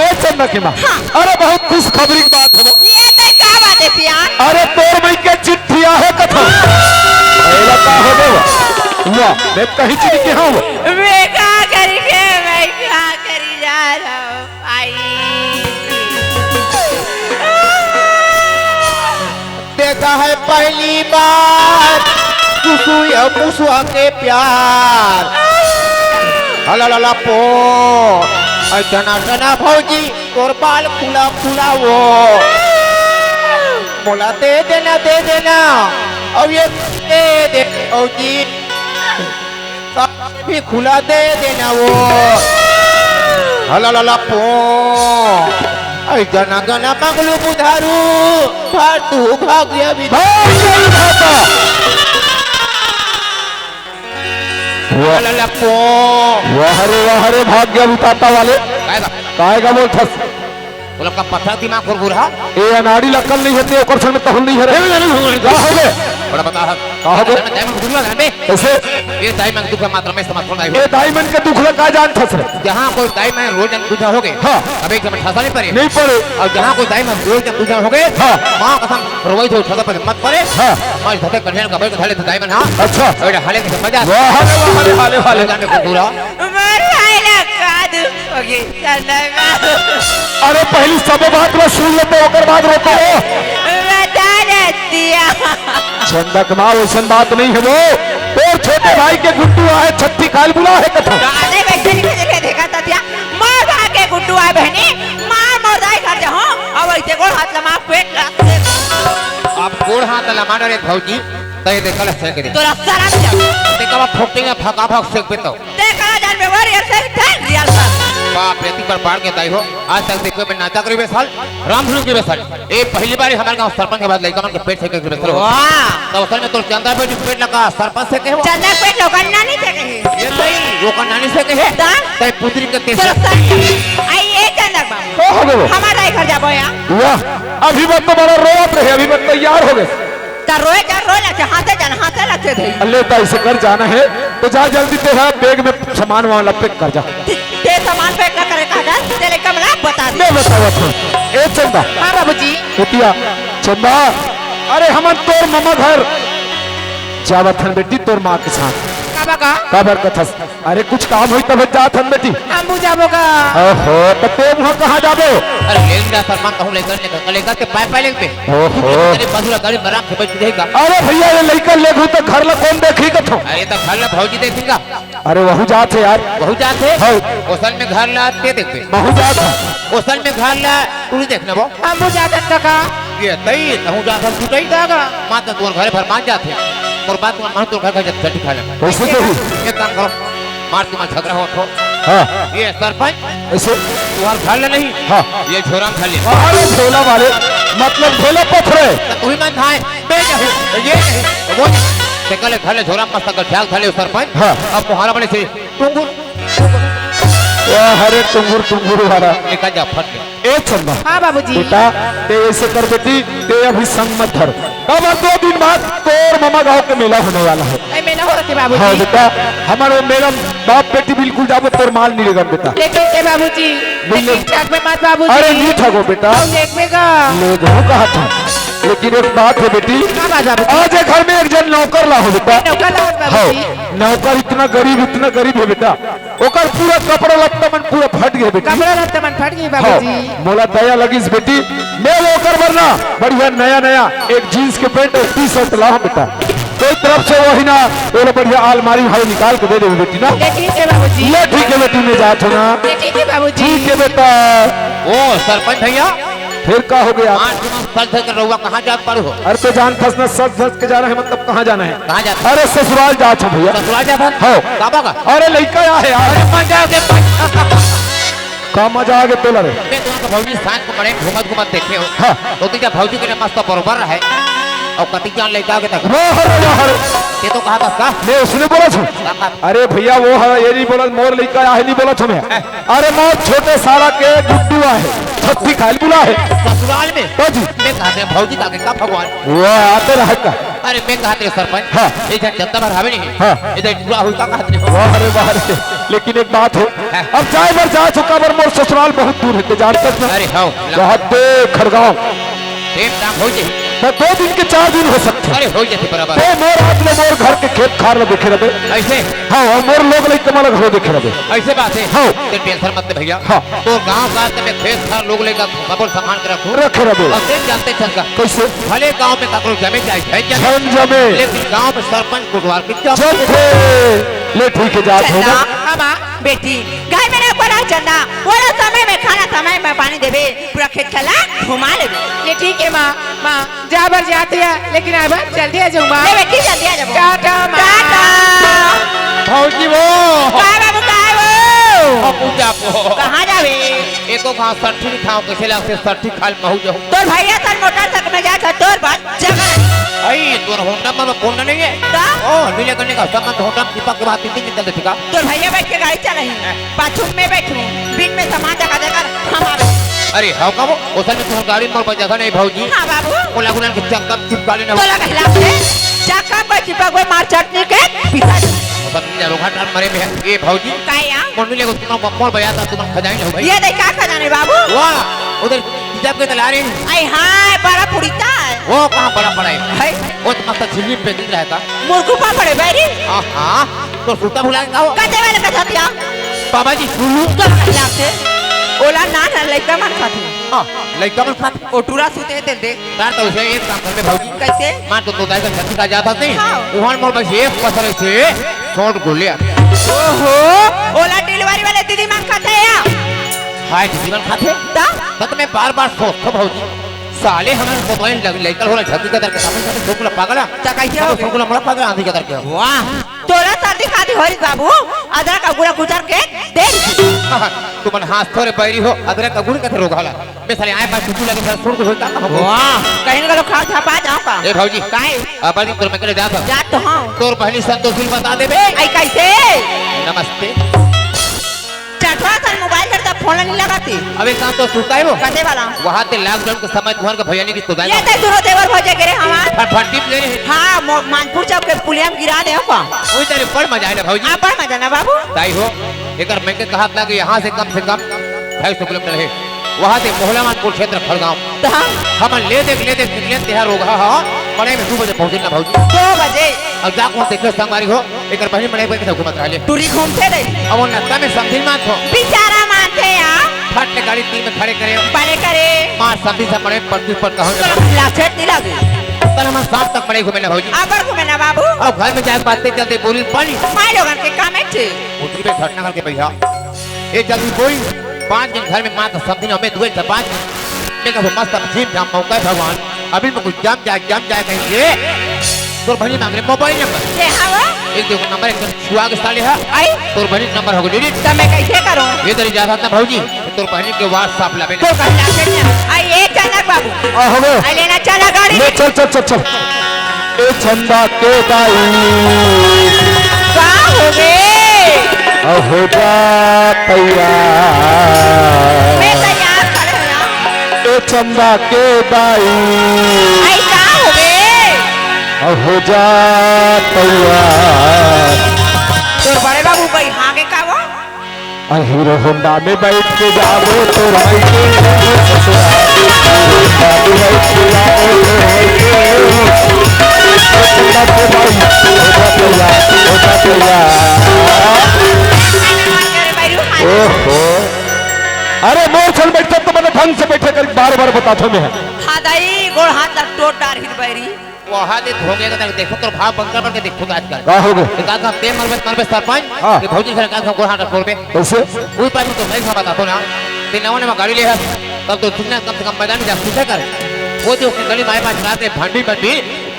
ए चंदक की माँ
हाँ।
अरे बहुत खुश खबरी की बात है
ये तो क्या बात है सियान
अरे तोर मई के चिट्ठिया है कथा पहला का हो गया वाह मैं कहीं चीज के हाँ
मैं क्या करी के मैं क्या करी जा रहा हूँ आई
देखा है पहली बार सुसुया मुसुआ के प्यार हला पो जना जना भौजी तोर बाल खुला खुला वो बोला दे देना अब ये दे भौजी सब भी खुला दे देना वो हला पो जना जना मंगलू बुधारू फाटू भाग्य विधा
वाह रे भाग्य विधाता वाले
काय का
काय का बोल थस
वो लोग का पत्थर दिमाग गुरगुरा
ए अनाड़ी लकल नहीं है ते ओकर संग तहन नहीं है रे का हो गए
बड़ा बता है
का हो गए
मैं दाई में गुरगुरा बे
ऐसे
ये दाई में दुख मात्र में समझ नहीं
ए दाई मन के दुख ल का जान फस रे
जहां कोई दाई में रोज पूजा हो गए
हां
अब एक में ठसा नहीं पड़े
नहीं पड़े
और जहां कोई दाई में रोज पूजा हो गए
हां
मां कसम रोई तो ठसा पर मत पड़े
हां
मैं धके कन्या का बैठ धाले तो दाई में हां
अच्छा
और हाले के मजा
वाह हाले हाले
जाने को पूरा
मर आइला कादू ओके चंदा
अरे पहली सब बात में सुन लेते ओकर बाद रोते हो
बता दिया
चंदा कमाल ऐसा बात नहीं है वो और छोटे भाई के गुड्डू आए छत्ती काल बुला है कथा
गाने बैठे देखे देखा था क्या मार खा के गुड्डू आए बहनी मार मोरदाई कर जा हो अब ऐसे गोड़ हाथ लमा पेट रखते
आप गोड़ हाथ लमाना रे भौजी तय देखल से के
तोरा सारा जा
ते कब फोकटिंग फका फक से पे तो
देखा जान में वर ये से रियल सर
बाप रेती पर पाड़ के दाई हो आज तक देखो मैं नाचा करी बेसाल रामधुन की बेसाल ए पहली बार हमारे गांव सरपंच के बाद लड़का मन के पेट से के बेसाल हो
वाह
तो असल में तो चंदा पे पेट लगा सरपंच से के हो
चंदा पेट लोगन ना नहीं थे कहीं
ये सही वो का नानी से के है
दान
तय पुत्री के तेज
तोरा सर आई ये चंदा बाबू
को हो गए
हमारा ही घर जाबो या
वाह अभी मत तो बड़ा रोत रहे अभी मत तैयार हो गए
का रोए लगे हाथे लगते थे
अल्ले तो ऐसे कर जाना है तो जा जल्दी तेरा बैग में सामान वहां लपेट कर जा
ते सामान पैक ना करे कहा तेरे कमरा बता दे
मैं बतावा था ए चंदा
हां बाबूजी
कुतिया चंदा अरे हमन तोर ममा घर जावथन बेटी तोर मां के साथ
काबा का
काबर कथस अरे कुछ काम होई तब जाथन बेटी
हम जाबोगा
ओहो तो ते वहां कहां जाबो
अरे लेंगा सरपंच कहूं लेकर के पाए लेंगे पे
ओहो
तेरे बसुरा गाड़ी बराम के बैठ देगा
अरे भैया ये लइका लेगू तो घर ला कौन देखी कथो
अरे तो घर ला भौजी देखेगा
अरे वहु जात है यार
बहु जाते
हां
ओसल में घर ला ते देखबे
वहु जात है
ओसल में घर ला तू देखना वो
हम जातन काका
ये तई तहु जा सब छुटई दागा माता तोर घर भर मान जाते और बात में मान तो घर का जट खा ले
कैसे कही
एक काम करो मार तुम झगड़ा हो तो
हां
ये सरपंच
ऐसे
तुम्हार घर ले नहीं
हां
ये झोराम खा ले
अरे झोला वाले मतलब झोला पथरे
तू ही मन थाए बे नहीं ये नहीं वो ते कल घर ले झोराम मस्त का ख्याल खा ले सरपंच
हाँ।
अब तुम्हारा बड़े से टुंगुर
हरे टुंगुर वाला
एक जा फट गया
ए चंदा
हां बाबूजी
बेटा ते ऐसे कर बेटी ते अभी संग मत धर अब 2 दिन बाद तोर मामा गांव के मेला होने वाला है
ए मेला हो रखे
हाँ
बाबूजी
बेटा हमारे मेरा बाप बेटी बिल्कुल जाबो तोर माल नहीं लेगा बेटा
लेकिन ए बाबूजी
लेकिन
ट्रक में मत बाबूजी
अरे नहीं ठगो बेटा
देखमेगा
ले गो कहा था लेकिन एक बात है बेटी
का बात बाबूजी
आज एक घर में एक जन नौकर ला हो बेटा
नौकर लाओ
हाँ
बाबूजी
नौकर इतना गरीब है बेटा ओकर पूरा कपड़ा लत्ता मन पूरा फट गया बेटी
कपड़ा लत्ता मन फट गई
हाँ,
बाबूजी
मोला दया लगी बेटी मैं नौकर बनना बढ़िया नया एक जीन्स के पैंट और टी-शर्ट लाओ बेटा कोई तरफ से वही ना वो बढ़िया अलमारी भाई निकाल के दे दे बेटी ना
ठीक है बाबूजी
ये ठीक है बेटी में जात हो ना
ठीक है बाबूजी
ठीक है बेटा
ओ सरपंच भैया
फिर का हो गया
आज तुम सच कर रहुआ कहां जात पर हो
अरे तो जान फंसना सच के जाना है मतलब कहाँ जाना है
कहां जात
अरे ससुराल जात हो भैया
ससुराल जात
हो
काबा का
अरे लड़का या है यार
कहां जाओगे
का मजा आ गया तोला रे
मैं तुमको भौजी सांझ को बड़े घुमत देखे हो
हाँ।
तो तुझे भौजी के मस्त बरोबर है और कति जान ले जाओगे तक
वो हर
ये तो कहा था का
मैं उसने बोला था अरे भैया वो है ये नहीं बोला मोर लड़का है नहीं बोला था मैं अरे मोर छोटे सारा के गुड्डू है छत्ती खाली बुला है
ससुराल में
तो जी
मैं कहते भौजी का का भगवान
वो आते रहे का
अरे मैं कहते सरपंच
हाँ।
इधर जनता भर हवे नहीं
हाँ।
इधर पूरा हुआ कहते हो
वाह रे वाह रे लेकिन एक बात हो
हाँ।
अब चाहे बर जा चुका बर मोर ससुराल बहुत दूर है जानते ना
अरे हां
बहुत दे खड़गांव
टेम नाम हो जे
तो 2 दिन के 4 दिन हो सकते
अरे हो जाते बराबर
तो मोर अपने मोर घर के खेत खार में देखे रहे
ऐसे
हाँ और मोर लोग लई कमल घर देखे रहे
ऐसे बात है
हाँ।
तो टेंशन मत ले भैया
हाँ।
तो गांव का में खेत खार लोग लेगा खबर संभाल के रखो
रखे रहे
और देख जानते चंगा
कैसे
भले गांव में काकरो जमे जाए
छन जमे
लेकिन गांव में सरपंच कोटवार की
जब थे ले ठीक है जात हो
चंदा
ना
हमा बेटी घर में ना पड़ा चंदा वाला समय में खाना समय में पानी देबे पूरा खेत खला घुमा लेबे ये ठीक है मां जाबर जाती है लेकिन अब जल्दी आ जाऊंगा ले बेटी जल्दी आ जाओ टाटा टाटा
भौजी वो
का बाबू का वो
पूजा को
कहां जावे
एको गांव सरठी खाओ कैसे लागते सरठी खाल महू जाओ
तोर भैया तन मोटर तक में जाता तोर बात जगह
आई तोर होंडा में फोन नहीं है
का
ओ नीले करने का संबंध होंडा दीपक के बाद 3 दिन चलते ठीक है
तोर भैया बैठ के गाड़ी चला ही पाछू में बैठू बीच में सामान जगह देकर हम आवे
अरे हाउ का वो ओसल में तुम्हारी गाड़ी मोर पर जगह नहीं भौजी
हाँ बाबू
वो लागू के चक्कर चिपकाली ना
तोला कहला से चाका पर चिपक गए मार चटनी के पिता
सब ने रोगा टार मरे में ये भौजी
काया
मोर ले को तुम मोर बया था तुम खजाई हो भाई
ये देख का खजाने बाबू
वाह उधर जब के तला रहे
आई हाय बड़ा पुड़ीता
वो कहां बड़ा पड़ा है
है
वो तो मस्त झिल्ली पे दिख रहा था
मुर्गू पा पड़े बैरी
हां तो सूता भुला का हो
कते वाले कथा दिया
बाबा जी सुलू
तो कहला से ओला ना ना लइका मन खाती
हां लइका मन खात
ओटूरा सुते दे दे
तार तो उसे एक काम कर में भौजी
कैसे
मां तो दाई का छत्ती का जाता नहीं
हाँ।
वहां मोर बस एक पसरे से छोड़ गोलिया
ओहो ओला डिलीवरी वाले दीदी मन खाते या
हाय जीवन खाते
ता
तब मैं बार-बार सोचता भौजी साले हमें मोबाइल लग लेकर होला झकी का दर के सामने से ठोकला पागला
ता कैसे हो
ठोकला मरा पागला आंधी का दर के
वाह तोरा सर्दी खाती होई बाबू अदरक का गुड़ा गुजर के देख
तुमन हाथ थोड़े पैरी हो अदरक का गुड़ का रोग होला मैं साले आए पास छुट्टी लगे सर सुन को होता
वाह कहीं का लोग खा खा पा जाओ का
ए भौजी
काहे
अब दिन तोर मैं करे जाता
जा तो हां
तोर पहली संतोषी बता दे बे
आई कैसे
नमस्ते
चटवा सन मोबाइल करता फोन नहीं लगाती
अबे कहां तो सुता है वो
कते वाला
वहां ते लॉकडाउन के समय तुम्हार का भैया ने की तो
ये ते दुनो देवर भजे करे हमार
फट टिप ले रहे
हां मानपुर चौक के पुलिया में गिरा दे का
ओई तेरे पर मजा आए भौजी
आप पर मजा ना बाबू
ताई हो एकर मैं के कहा था कि यहां से कम 250 किलोमीटर है वहां से मोहल्ला मानपुर क्षेत्र खड़गांव
तो
हम ले देख निकले तेहा रोगा हां बड़े में 2 बजे पहुंचे ना भौजी
2 बजे
अब जा को देखो संगवारी हो एकर बहिनी मने पे के घुमत रहले
टूरी घूमते रही
अब वो नत्ता में समझी मात हो
बेचारा मानते या
फट के गाड़ी तीन में खड़े करे
बड़े करे
मां समझी से मरे पत्ती पर कहो
तो लाछट नहीं लगे
कल हम साथ तक पड़े घूमे ना भौजी
आबर घूमे ना बाबू
अब घर में जाके बातें चलते बोली पानी
माय लोगन के काम है छे
उठी पे घटना करके भैया ये जल्दी कोई 5 दिन घर में मां तो समझी हमें दुए से 5 लेकिन वो मस्त जीव जाम मौका है भगवान अभी में कुछ जाम जाए कहेंगे तोर बहनी मांग रहे मोबाइल नंबर
से हवा
एक देखो नंबर एक छुआ के साले है
आई
तोर बहनी नंबर हो गई
तो मैं कैसे करूं
ये तेरी इजाजत ना भौजी तोर बहनी के व्हाट्सएप लावे
तो कहला से आई एक जनक बाबू
आ हवे
आई लेना चला गाड़ी
ले चल चल चल चल ए चंदा के दाई
का हो गए
हो जा तैयार
मैं तैयार खड़े हो ना
ए चंदा के दाई
आई का हो गए
हो जा तैयार
तोर बड़े बाबू भाई हागे का वो
हीरो होंडा में बैठ के जाओ तो राई के जाओ ससुराल शादी बैठ के जाओ तो राई के हो जा तैयार ओहो अरे मोर चल बैठता तो मैंने ढंग से बैठे कर बार बताता मैं
हादाई गोड़ हाथ तक टोट डार हिल बैरी
वहां दे धोगे का देखो तो भाव बंकर पर के देखो आजकल
का हो गए
एक आदमी ते मरबे सरपंच
हाँ।
कि भौजी घर का को हाथ छोड़ पे
कैसे
कोई पास तो नहीं खा बताता ना ते नवन में गाड़ी ले है तब तो तुमने कम से कम मैदान जा सीधा कर वो जो उसकी गली माए पास रात में भांडी पर भी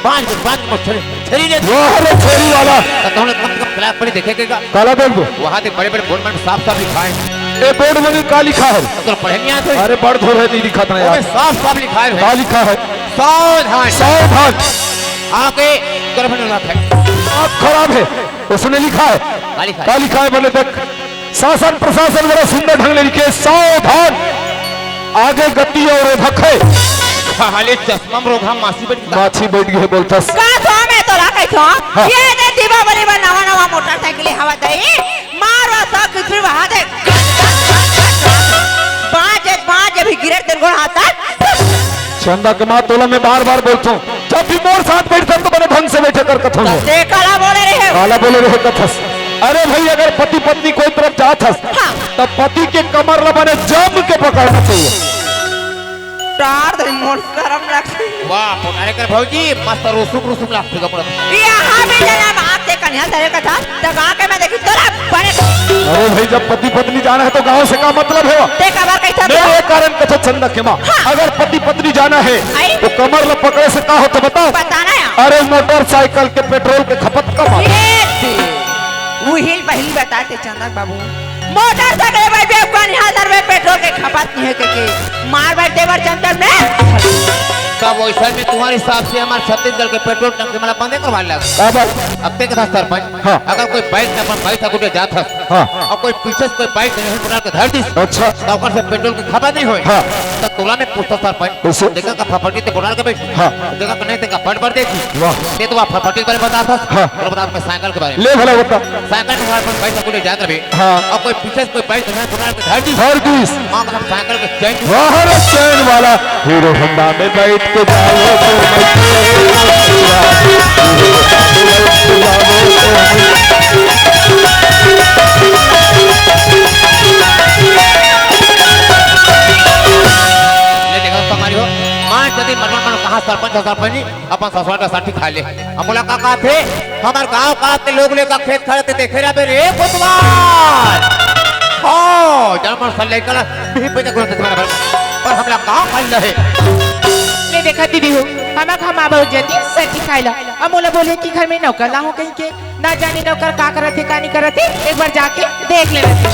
5 मछली छरी ने
वो हले छोरी वाला
तो तुमने कम से कम खिलाफ पड़ी देखेगा
काला देख दो
वहां से बड़े बोर्ड में साफ लिखा है
ए बोर्ड में का लिखा है
तो पढ़े नहीं आते
अरे बड़ धोर है नहीं लिखा था
वो
यार
साफ लिखा है
का लिखा है
सावधान
सावधान
आके गर्भन रख है
आँख खराब है उसने लिखा है का लिखा है बोले देख शासन प्रशासन बड़ा सुंदर ढंग से लिखे सावधान आगे गति और भखे
खाली चश्मा में रोग हम मासी बैठ
माछी बैठ गई बोलतस
का तो मैं तो रखे थो
हाँ।
ये दे दीपावली पर नवा मोटरसाइकिल हवा दे मारो सा किसी वहां दे पांच भी गिरे तेरे को हाथ
चंदा के माँ तोला में बार बोलता हूँ जब भी मोर साथ बैठता तो मैंने ढंग से बैठे कर कथन हो
ते काला बोले रहे
काला बोले रहे कथस अरे भाई अगर पति पत्नी कोई तरफ जात हस
हाँ।
तब पति के कमर ल बने जम के पकड़ना चाहिए
टार दे मोर शर्म रखी
वाह पुकारे कर भौजी मस्त रुसुम लागते कपड़ा
यहाँ भी जना बात से कन्या तेरे का था तो गाँव के मैं देखी तोरा बड़े
अरे भाई जब पति पत्नी जाना है तो गाँव से क्या मतलब है
ते कबर कैसा
मेरे एक कारण कथा चंदा के माँ अगर पति पत्नी जाना है
आई।
तो कमर ल पकड़े से क्या होता बताओ
बताना है
अरे मोटरसाइकिल के पेट्रोल के खपत कम आता है।
वो हिल पहली बताते चंदक बाबू मोटरसाइकिल पर भी 5000 रुपए पेट्रोल के खपत नहीं है के मार बैठ देवर चंदन में
तब वैसा में तुम्हारे हिसाब से हमारे छत्तीसगढ़ के पेट्रोल टंकी मतलब बंदे करवा लगा
का बात
अब तक था सरपंच
हाँ।
अगर कोई बाइक से अपन बाइक से जाता
हाँ।
और कोई पीछे से कोई बाइक नहीं बना के धर दी
अच्छा
तो ओकर से पेट्रोल की खपत नहीं होई
हाँ।
तो तोला में पूछता सरपंच
कैसे?
देखा का प्रॉपर्टी ते बना के बैठी
हाँ।
देखा का नहीं ते का फट पर देखी
वाह।
ते तो प्रॉपर्टी के बारे में बता था
हाँ।
और बता मैं साइकिल के बारे में
ले भला बता
साइकिल के बारे में पैसा को ले जात रहे
हाँ।
और कोई पीछे से कोई बाइक नहीं बना के धर दी
हर दिस
मां का साइकिल के चेंज
वाह रे चैन वाला हीरो होंडा में बैठ के जाओ तो
हमारी हो मां यदि मन कहाँ सरपंच अपन ससुर का साठी खा ले हम बोला का थे हमारे गांव का ते लोग लेकर खेत खड़े थे देखे रहे रे कोतवाल हो जन्म सल्ले कला भी पे को तुम्हारा पर हमला गांव खाई रहे
ले देखा दीदी हो हम आबो जल्दी सच्ची खाइला अमोला बोले कि घर में नौकर ना हो कहीं के ना जाने नौकर का करत है का नहीं करत है एक बार जाके देख लेना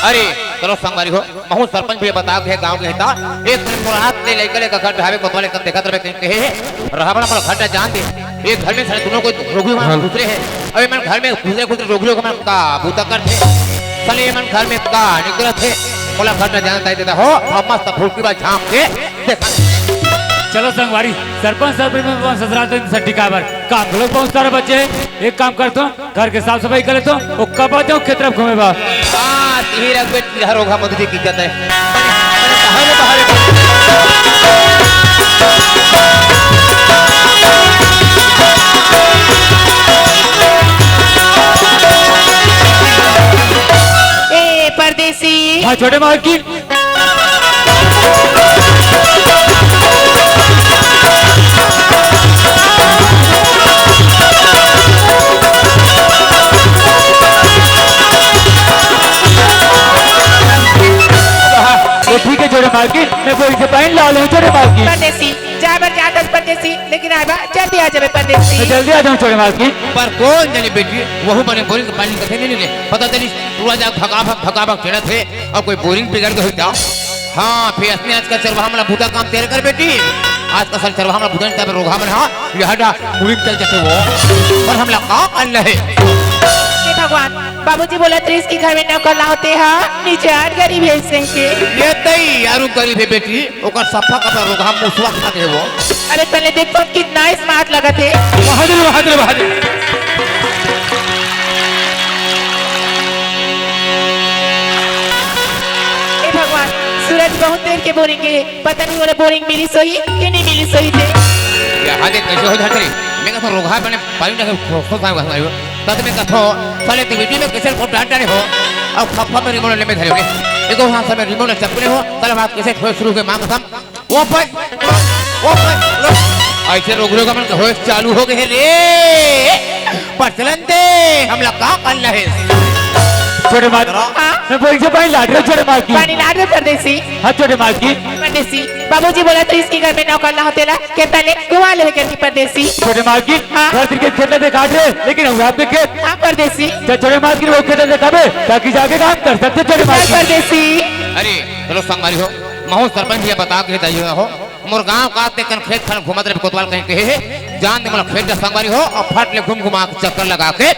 अरे चलो संगवारी हो महू सरपंच भी बता के गांव के हिता एक दिन मुराद ले लेकर का घर ढाबे कोतवाले कर देखत रहे कहीं कहे रहा बड़ा घाटा जान दे एक घर में सारे दोनों को रोगी वहां दूसरे हैं अबे मन घर में दूसरे रोगियों का मन का भूता करते चले मन घर में का निकलत है बोला घर में जान देता हो हम मस्त फूल की बात झांक के देखा
चलो संगवारी सरपंच साहब में ससुराल तो सट्टी का बार काम लोग पहुंचता रहे बच्चे एक काम करता हूँ घर के साफ सफाई कर लेता हूँ और कब आते हूँ खेत तरफ घूमे बा
हां तीर अगबे हर होगा मदद की जाता है
ए परदेसी
हाँ छोटे मालकिन तो ठीक है छोटे मालकिन मैं बोल के पाइन ला लूँ छोटे मालकिन
परदेसी जाबर जाता परदेसी लेकिन आबा जल्दी आ जावे परदेसी
मैं जल्दी आ जाऊँ छोटे मालकिन
पर कौन जाने बेटी वह बने बोरिंग का पानी कथे नहीं ले पता चली पूरा जा भगा खेड़ा थे और कोई बोरिंग बिगड़ के होता हाँ फिर असने आज का चरवाहा मला भूता काम तेरे कर बेटी आज का सल चरवाहा मला भूता तब रोगा मन हां यह डा बोरिंग चल जाते वो पर हमला का अल्लाह है
हे भगवान बाबूजी बोला 30 की घर में नौकर ना होते हैं नीचे आठ गरीब भेज देंगे
ये तई यारू गरीब है बेटी ओकर सफा कपड़ा रोगा मुसवा खा दे वो
अरे पहले देखो कितना स्मार्ट लगा थे
बहादुर बहादुर बहादुर
हे भगवान सूरज बहुत देर के बोरेंगे पता नहीं बोले बोरिंग मिली सही कि नहीं मिली सही थे
या हादे कैसे हो जाते मैं कहा रोगा बने पानी ना सो का हो तब मैं कहा साले टीवी में कैसे फोटो डांटा नहीं हो अब खप्पा में रिमोट ले में धरोगे एगो हां से में रिमोट चपले हो चल बात कैसे हो शुरू के मांग सम वो पे ऐसे रोग का मन हो चालू हो गए रे पर चलन दे हमला का कर रहे
छोटे मालकिन मैं बोल के पाइन ला रहे छोटे मालकिन
पानी लाड में परदेसी
हाँ छोटे मालकिन
परदेसी बाबूजी बोला 30 की घर में नौकर ना होते ला के पहले घुमा ले करके परदेसी
छोटे मालकिन
हाँ।
घर के खेत में काट रहे लेकिन हम आपके खेत
हाँ परदेसी
छोटे मालकिन वो खेत दिखावे ताकि जाके काम कर सकते छोटे
चल
मालकिन
परदेसी
अरे चलो संगवारी हो महू सरपंच ये बता के दई हो मोर गांव का ते कन खेत खन घुमत रे कोतवाल कहीं कहे जान दे मला खेत का संगवारी हो और फट ले घूम घुमा के चक्कर लगा के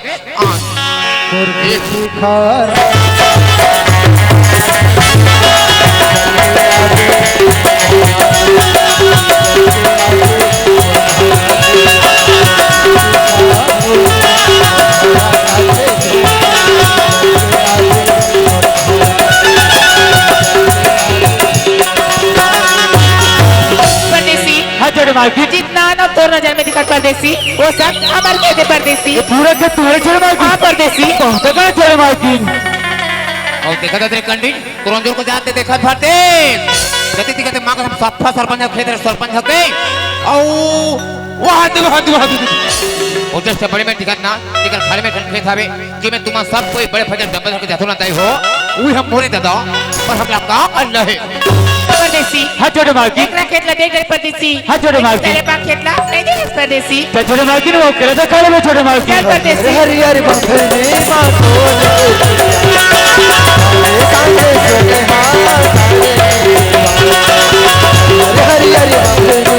परदेसी
हाँ छोटे मालकिन
जितना ना तोर नजर में दिखत परदेसी वो सब हमारे कहते परदेसी
पूरा खेत तुम्हारे छोटे मालकिन
हाँ परदेसी
तो कहाँ छोटे मालकिन
और देखा था तेरे कंडी कुरंजोर को जाते देखा फटे जति दिखते मां का सफा सरपंच खेत सरपंच हके औ वहां उधर से बड़े में टिकट ना टिकट खाली में खेत हवे कि मैं तुम सब कोई बड़े फजर दबे के जातो ना तय हो वो हम बोले दादा पर हम का अल्लाह है
परदेसी
हाँ छोटे मालकिन
देखना खेतला देख रहे परदेसी
हाँ छोटे मालकिन
तेरे पास खेतला नहीं देख परदेसी
छोटे मालकिन वो करे तो खा ले छोटे
चल
मालकिन
परदेसी
हरी हरी बंधने हरी हरी बंधने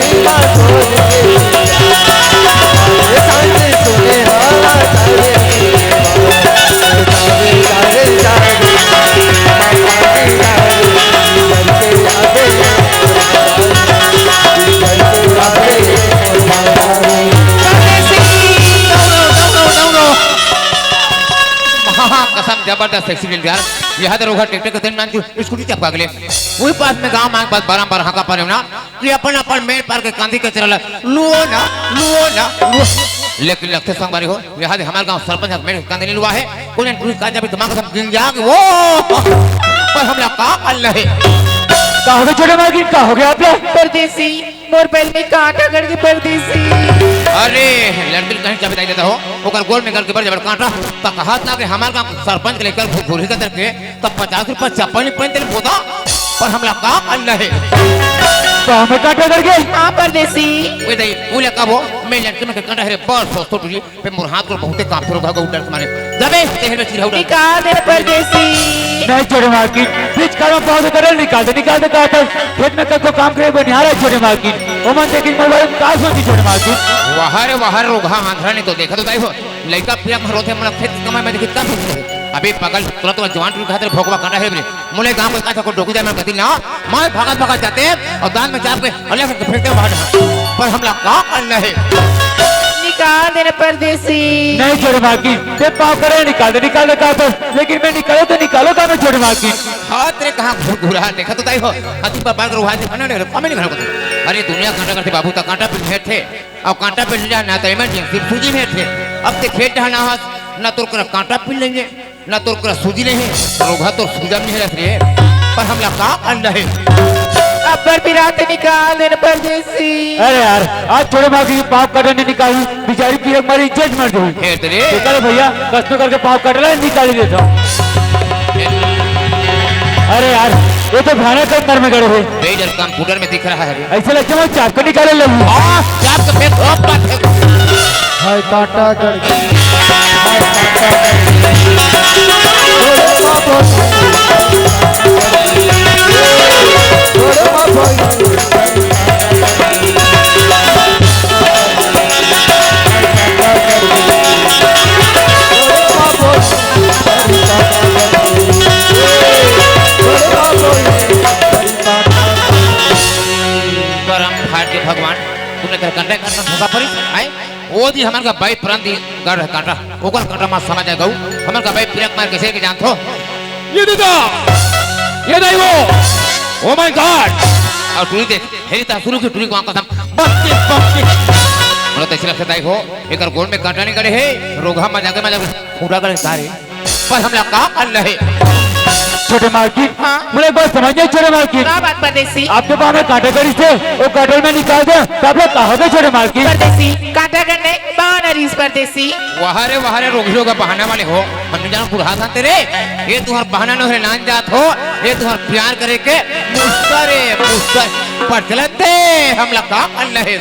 जबरदस्त एक्सीडेंट यार यहाँ तो रोगा ट्रैक्टर के दिन मान स्कूटी चपका गए वही पास में गांव मांग पास बारंबार हाका पर ना कि अपन मेल पार के कांदी के चला लुओ ना लेकिन लगते संग बारी हो यहाँ हमारे गांव सरपंच मेरे कांदी लुआ है उन्हें पूरी काजा भी दिमाग सब गिन जा वो पर हमला का अल्लाह है
का हो गया छोटे मार्गी का हो गया आपने
परदेसी मोर बैल में कांटा गड़ के परदेसी
अरे लड़की कहीं चाबी दे देता हो ओकर गोल में करके बड़ जबर कांटा तो कहा था कि हमारे गांव सरपंच के लेकर भूरी का करके तब 50 रुपए चप्पल पहन तेरे बोता पर हमला का अल्लाह है
तो हमें काटा करके
हाँ परदेसी
वे दई बोले कब हो मैं लड़के में कांटा है बस सोचो तुझे पे मोर हाथ को बहुते काम फिर होगा उधर तुम्हारे जबे तेरे में चिढ़ा उड़ा
निकाल दे परदेसी
नहीं छोटे मार्गी बीच करो पौधे करे निकाल दे काटा खेत में तक को काम करे बनिहारा छोटे मार्गी ओ मन देखिन मोबाइल में का सोची छोटे मार्गी
वहारे रोगा आंध्रा ने तो देखा तो दाई हो लड़का पिया में रोते मन खेत कमाई में देखित का अभी पगल तुरंत जवान टूट खातिर भोगवा कांटा है मुले गांव में का को डोकी जाए मैं कहती ना मैं भागत जाते और दान में जाके अल्लाह से फेंकते बाहर पर हमला का अल्लाह है
निकाल दे परदेसी
नहीं छोटे मार्गी ते पाव करे निकाल दे काटा लेकिन मैं निकालो तो निकालो का मैं छोटे मार्गी
हाथ रे कहां घुरा देखा तो दाई हो हाथी पर बाल कर वहां से खाना नहीं कमी नहीं घर अरे दुनिया कांटा करते बाबू ता कांटा पे भेट थे और कांटा पे ले जाना तो इमरजेंसी सूजी में थे अब ते खेत ढाना हाथ ना तो कर कांटा पिन लेंगे ना तो कर सूजी नहीं रोगा तो सूजा में है रे पर हमला का अल्लाह है
अब पर पिराते निकाल दे परदेसी
अरे यार आज छोटे मार्गी पाव काटने निकाली बेचारी की हमारी इज्जत मर गई
हे तेरे
निकालो भैया कष्ट करके पाव काट रहा है निकाल ही देता हूँ अरे यार ये तो भयानक अंदर में गड़े हुए
बेजर कंप्यूटर में दिख रहा है
ऐसे लगता है मैं चाप को निकाले लगी
हां चाप के फेंक ऑफ बात
हाय काटा करके
भगवान तुमने कर कंटे करना धोखा परी आए वो दी हमार का भाई प्रांति गढ़ कांटा ओकर कांटा मा समझ आ गऊ हमार का भाई पिरक मार कैसे के जानथो
ये दादा ये नहीं वो ओ माय गॉड
और टूरी देख हेरी ता शुरू की टूरी को आंका थम बस मतलब तेरे से दाई हो एकर गोल में कांटा नहीं करे है रोगा मा जाके फूटा करे सारे पर हमला का अल्लाह है
छोटे मार्गी
हाँ?
मुझे एक बात समझिए छोटे मार्गी
क्या बात परदेसी
आपके पास में कांटे करी थे वो कांटे में निकाल दे तो आप लोग कहा गए छोटे मार्गी
परदेसी कांटा करने बानरीस परदेसी
वहारे रोगियों का बहाना वाले हो हमने जाना पुरहा था तेरे ये तुम्हारा बहाना न है नान जात हो ये तुम्हारा प्यार करे के मुस्तर पर चलते हमला का अल्लाह है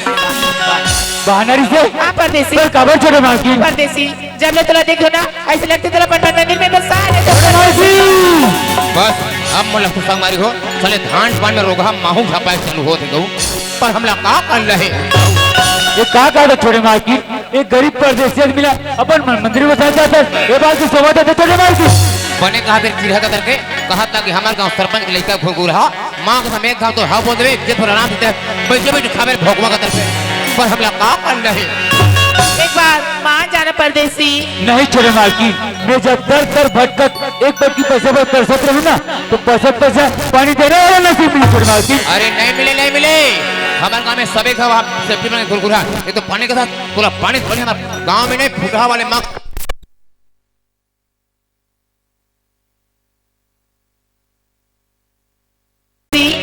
बहानरी से
हाँ परदेसी
पर काबर छोटे मार्गी
परदेसी जब ले तुला देखो ना ऐसे लगते तुला पंडन मंदिर में बस सारे
बस अब मुल्ला को संग मारी हो चले धान पान में रोगा माहू झपाए चालू होते गऊ पर हमला का अल्लाह है
ये कहा काटा छोटे मार्गी एक गरीब परदेसी मिला अपन मंदिर में जाता है ये बात की सोचा था छोटे मार्गी
बने कहा फिर चिढ़ा करके कहा था कि हमारे गांव सरपंच के लड़का घुर रहा मां का एक गांव तो हाँ बोल दे जे पर आराम से बैठे खावे भोगवा का तरफ पर हमला का अल्लाह है
एक बार मां जाना परदेसी
नहीं छोटे मार्गी मैं जब दर भटकत एक बार की पैसे पर तरसत रहूं ना तो पैसा पानी देने वाला नसीब मिली छोटे मार्गी
अरे नहीं मिले हमारे गांव में सबे का सेफ्टी में गुरगुरा ये तो पानी के साथ पूरा पानी थोड़ी हमारे गांव में नहीं फुटहा वाले माँ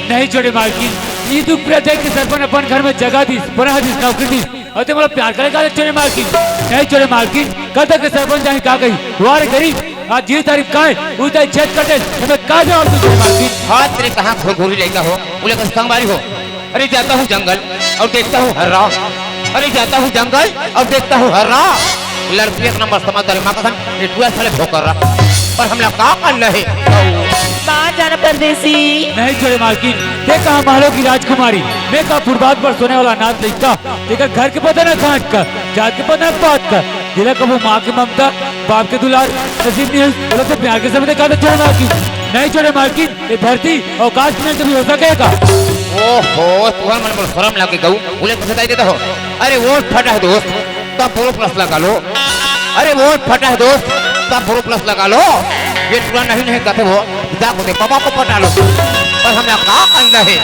नहीं छोटे मार्गी ये दुख प्रत्येक के सरपंच अपन घर में जगह दी बना दी नौकरी दी और ते मतलब प्यार करेगा छोटे मार्गी नहीं छोटे मार्गी कल तक के सरपंच जाने का गई वारे गरीब आज जी तारीख का है उस तारीख छेद कटे हमें का जवाब दो छोटे मार्गी
हाथ तेरे कहाँ घुरघुरी लेगा हो बोले का संगवारी हो अरे जाता हूँ जंगल और देखता हूँ हर्रा अरे जाता हूँ जंगल और देखता हूँ हर्रा लड़की एक नंबर समझदारी माँ का साले भोकर रहा पर हमला का करना है
मां जाना परदेसी
नहीं छोटे मार्गी देखा हमारों की राजकुमारी मैं का फुटपाथ पर सोने वाला नाथ लिखता देखा घर के पता न खाट का जात के पता न पात का दिला कबू माँ की ममता बाप के दुलार नसीब नहीं बोला तो प्यार के समय देखा था छोटे मार्गी नहीं छोटे मार्गी ये धरती अवकाश में कभी हो सकेगा
ओहो तुम्हारा मन पर शर्म लाके गऊ बोले कैसे दाई देता हो अरे वोट फटा है दोस्त तब प्लस लगा लो अरे वोट फटा है दोस्त तब प्लस लगा लो ये टुकड़ा नहीं कहते वो जाको दे पापा को पटा लो पर हमने कहा करना है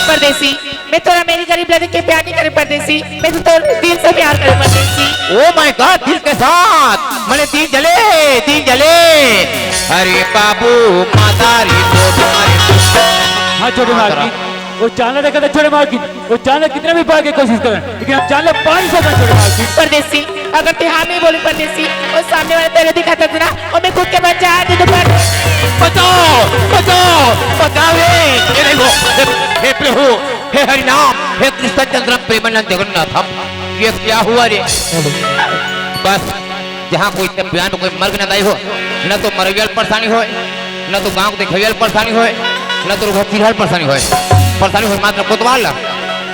परदेसी मैं तोरा मेरी गरीब लड़की के प्यार नहीं करे परदेसी मैं तो तोर दिल से प्यार करे परदेसी
ओ माय गॉड दिल के साथ मैंने दिन जले अरे बाबू मातारी तो तुम्हारे
हाँ छोटे मार्किन वो चांदा देखा था छोटे मार्किन वो चांदा कितने भी पार की कोशिश करें लेकिन हम चांदा 500 का छोटे मार्किन
परदेसी अगर ते हाँ में बोले परदेसी और सामने वाला तेरे दिखाता था ना और मैं खुद के बच जा दे तो पर
बचाओ ये देखो हे प्रभु हे हरि नाम हे कृष्ण चंद्र प्रेमानंद जगन्नाथम ये क्या हुआ रे बस जहाँ कोई बयान कोई मर्ग न दाई हो न तो मरवियल परेशानी हो न तो गांव के देखियल परेशानी हो न तो चिरहल परेशानी हो मात्र कोतवाल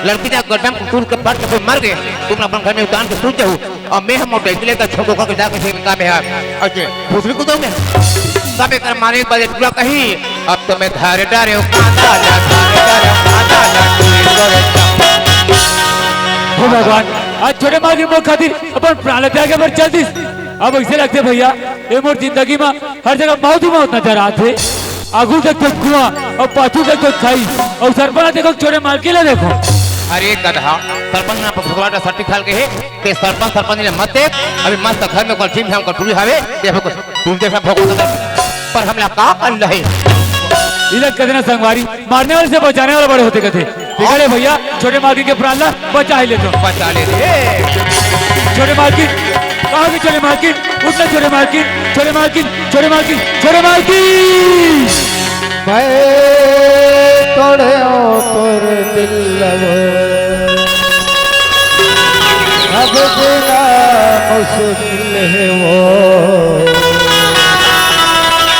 लड़की ने गर्दन को टूट के पट के मर गए तुम अपन घर में उतार के सूझ जाओ और मैं हम मोटरसाइकिल का छोटो का जाके से काम है अच्छा दूसरी को दो मैं सब एक मारे के बाद पूरा कहीं अब तो मैं धारे डारे
हो भगवान आज छोटे मार्किन मोर खातिर अपन प्राण त्याग के पर चलती अब ऐसे लगते भैया ये मोर जिंदगी में हर जगह मौत ही मौत नजर आते आगू तक तो कुआं और पाछू तक तो खाई और सरपंच देखो छोटे मार्किन ले देखो
अरे गधा सरपंच ना भगवान सर्टी खाल के है के सरपंच ने मत देख अभी मस्त घर में कल हम कटुरी हावे देखो तुम जैसा भगवान पर हमला का कर रहे
इधर कदना संगवारी मारने वाले से बचाने वाले बड़े होते कथे बिगड़े भैया छोटे मार्किन के प्राण ला बचा ही ले तो
बचा ले रे
छोटे मार्किन कहाँ के छोटे मार्किन उठना छोटे मार्किन छोटे मार्किन छोटे मार्किन छोटे मार्किन
मैं तोड़े तोर दिल अब बिना मुश्किल है वो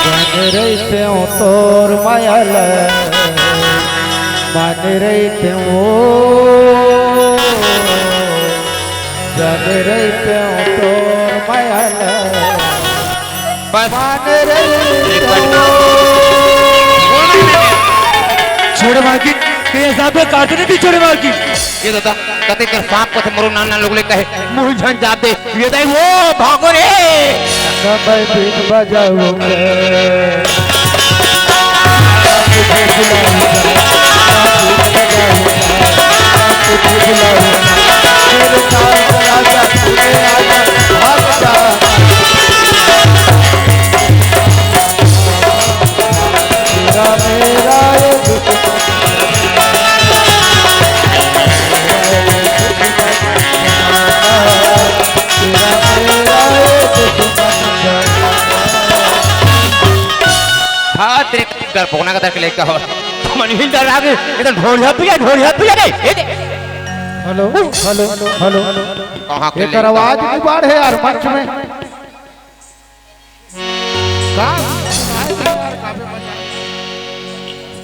जान रहते हो तोर मायल मान रहते हो जान रहते हो तोर मायल
बस
मान रहते हो
छोटे मार्किन के हिसाब से काटने नहीं छोटे मार्किन
ये दादा कते कर सांप को मरो नाना लोग ले कहे मुंह झन जाते ये दाई वो भागो रे
सब बीट बजाऊंगे
तेरे डर पोना का तरह लेकर हो मन ही डर आगे इधर ढोलिया पिया नहीं ये दे
हेलो हेलो हेलो
कहां के
एक आवाज की बाढ़ है यार मंच में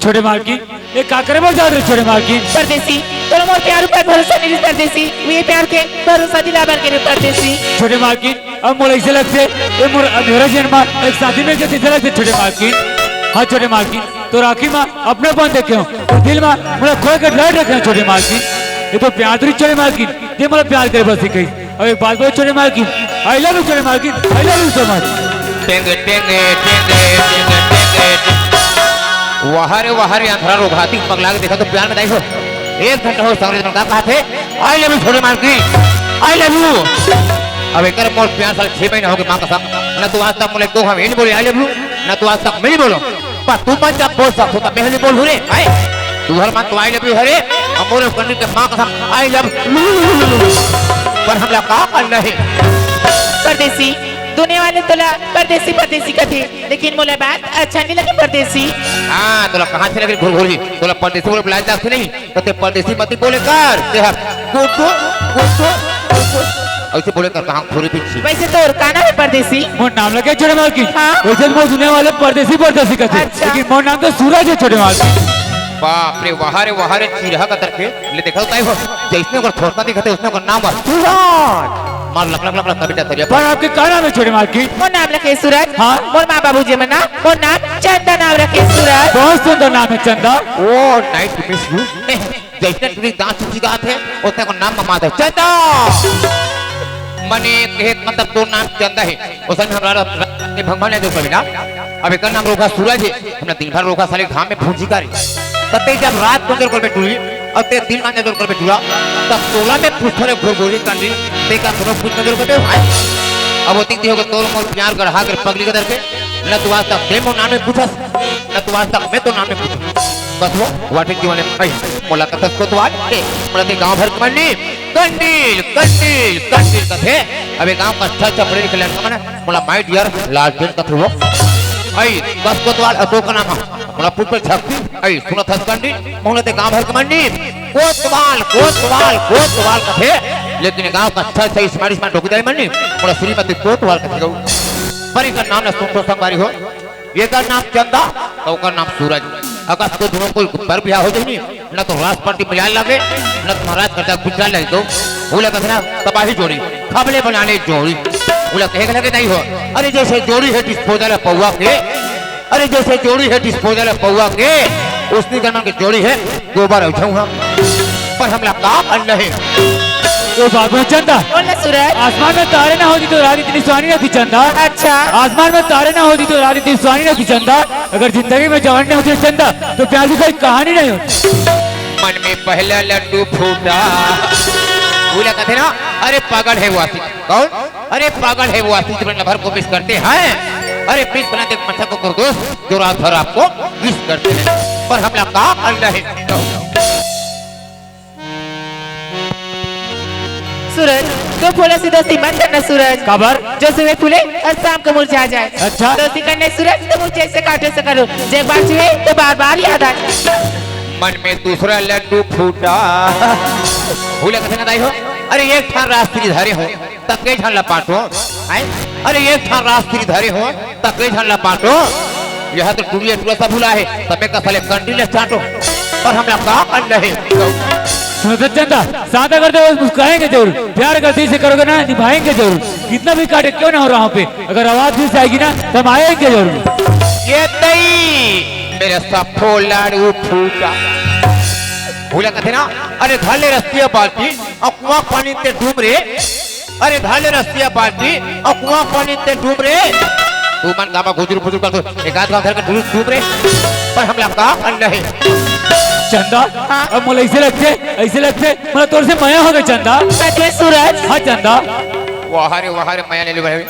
छोटे मार्किन ये काकरे में जा रहे छोटे मार्किन
परदेसी तोरा मोर प्यार पर भरोसा नहीं परदेसी वे प्यार के भरोसा दिलावर के परदेसी
छोटे मार्किन अब मोर ऐसे लगते ये मोर अंधेरा जन्म एक साथी में कैसे चला थे छोटे मार्किन हाँ छोटे मार्किन तो राखी माँ अपने बन देखे हो और दिल में मुझे खोए कर लड़ रखे हैं छोटे मार्किन ये तो प्यार तो छोटे मार्किन ये मतलब प्यार करे बस कही अब एक बात बोलो छोटे मार्किन आई लव यू छोटे मार्किन I love you so much
टेंगे टेंगे वहारे अंधरा रोघाती पगला के देखा तो प्यार में देखो 1 घंटा हो सामने का कहा थे आई लव यू छोटे मार्किन आई लव यू अब एक मोर प्यार साल 6 महीने हो गए मां कसम न तू आज तक मुझे तो हम नहीं बोले आई लव यू न तू आज तक मैं नहीं बोलो पर तू मत जब बोल सकता तो मैं नहीं बोल रे आए तू हर मां तो आई लव यू हरे हम मोरे करने के मां कसम आई लव पर हमला का कर रहे
परदेसी दुनिया वाले तोला परदेसी कहते लेकिन मोला बात अच्छा नहीं लगे परदेसी
हां तोला कहां से लगे घुरघुरी तोला परदेसी बोले बुलाया जाते नहीं तो ते परदेसी मत बोले कर ते गुड्डू ऐसे बोले कर कहां घुरी पीछे
वैसे तो और काना है परदेसी
मोर नाम लगे छोटे मार्किन
हाँ?
वैसे मोर दुनिया वाले परदेसी कहते
अच्छा।
लेकिन मोर नाम तो सूरज है छोटे मार्किन
बाप रे वहारे चिरहा का तरके ले देखा तो हो जैसने अगर थोड़ा दिखते उसने का नाम सूरज मार लक कविता तरिया
पर आपके क्या नाम है छोटे मार्किन
मोर नाम रखे सूरज
हाँ?
मोर माँ बाबूजी में ना मोर नाम चंदा नाम रखे सूरज
बहुत सुंदर नाम है चंदा
ओ नाइस टू मिस यू जैसे तुझे दांत चुची गात है उसने का नाम ममा दे चंदा मने कहे मतलब तो नाम चंदा है उसने हमारा भगवान ने जो कभी ना अब एक नाम रोका सूरज है हमने दिन भर रोका साले घाम में भूंजी करी तब जब रात को अंदर कर बैठुई और ते दिन में अंदर कर बैठुआ तब 16 में पुष्ठरे घोरघोरी कंडी ते का सुनो कुछ नजर कर अब वो तीन होगा तोल मोल प्यार गढ़ा कर पगली के दर पे न तू आज तक प्रेम नाम में पूछस न तू आज तक मैं तो नाम में पूछ बस वो वाटे जीवन में भाई मुलाकात को तो आज मोला ते गांव भर कमनी कंडील कंडील कंडील कथे अबे गांव का अच्छा अच्छा पढ़े लिखे लड़का माने मोला माय डियर लालटेन कथे वो आई बस को तो अतो का नाम मोला पुष्प छक्ति आई सुनो थस कंडी मोला ते गांव भर कमनी कोतवाल कथे लेकिन गांव का अच्छा अच्छा स्मार्ट स्मार्ट ठोक दे मनी मोला श्रीमती कोतवाल कथे गौ परी का नाम न सुन तो संगवारी हो ये का नाम चंदा तो का नाम सूरज अगर तो दोनों कोई पर ब्याह हो जाए न तो राष्ट्रपति मिलान लगे न तो महाराज करता गुस्सा लगे तो बोला कहना तबाही जोड़ी खबले बनाने जोड़ी बोला कहेगा लगे नहीं हो अरे जैसे जोड़ी है डिस्पोजल पौवा के अरे जैसे जोड़ी है डिस्पोजल पौवा के उसने का नाम की जोड़ी है गोबर उठाऊंगा पर हमला काम अन्न है
ओ भगवान चंदा
बोला सूरज
आसमान में तारे ना होती तो रात इतनी सुहानी ना थी चंदा।
अच्छा
आसमान में तारे ना होती तो रात इतनी सुहानी ना थी चंदा। अगर जिंदगी में जवान नहीं होती चंदा तो प्यार की कोई कहानी नहीं होती।
मन में पहला लड्डू फूटा बोला कहते ना अरे पागल है वो आसिफ कौन अरे पागल है वो आसिफ जो भर को मिस करते हैं अरे प्लीज बनाते मठा को कर दो जो रात भर आपको मिस करते हैं पर हमला काम अल्लाह है।
सूरज तो फूलों से दोस्ती मत करना सूरज
खबर
जो सुबह फूले और शाम को मुरझा जाए।
अच्छा।
दोस्ती करने सूरज तो मुझे ऐसे काटे से करो जो एक बार छुए तो बार बार याद आए।
मन में दूसरा लड्डू फूटा भूले कथे ना हो अरे एक ठान रास्त्री धारे हो तब कई ठान लपाटो अरे एक ठान रास्त्री धारे हो तब कई ठान लपाटो यह तो टूरिया टूरा सा भूला है तब मैं कसले कंटिन्यू चाटो पर हम लोग काम कर रहे
सुनो चंदा सादा करते हुए मुस्कुराएंगे जरूर प्यार करते से करोगे ना निभाएंगे जरूर कितना भी काटे क्यों ना हो रहा पे अगर आवाज भी आएगी ना तो हम आएंगे जरूर।
ये तई मेरा सफो लाड़ू फूटा भूला कथे ना अरे धाले रस्तिया बाल्टी और कुआं पानी ते डूब रे अरे धाले रस्तिया बाल्टी और कुआं पानी ते डूब रे तू मन गामा गुजर फुजर कर तो एक आध घर का डूब रे पर हम लोग काम कर रहे
चंदा अब मुझे ऐसे लगते मतलब तोर से माया हो गए चंदा
सूरज
हाँ चंदा
वहारे माया ले लो भाई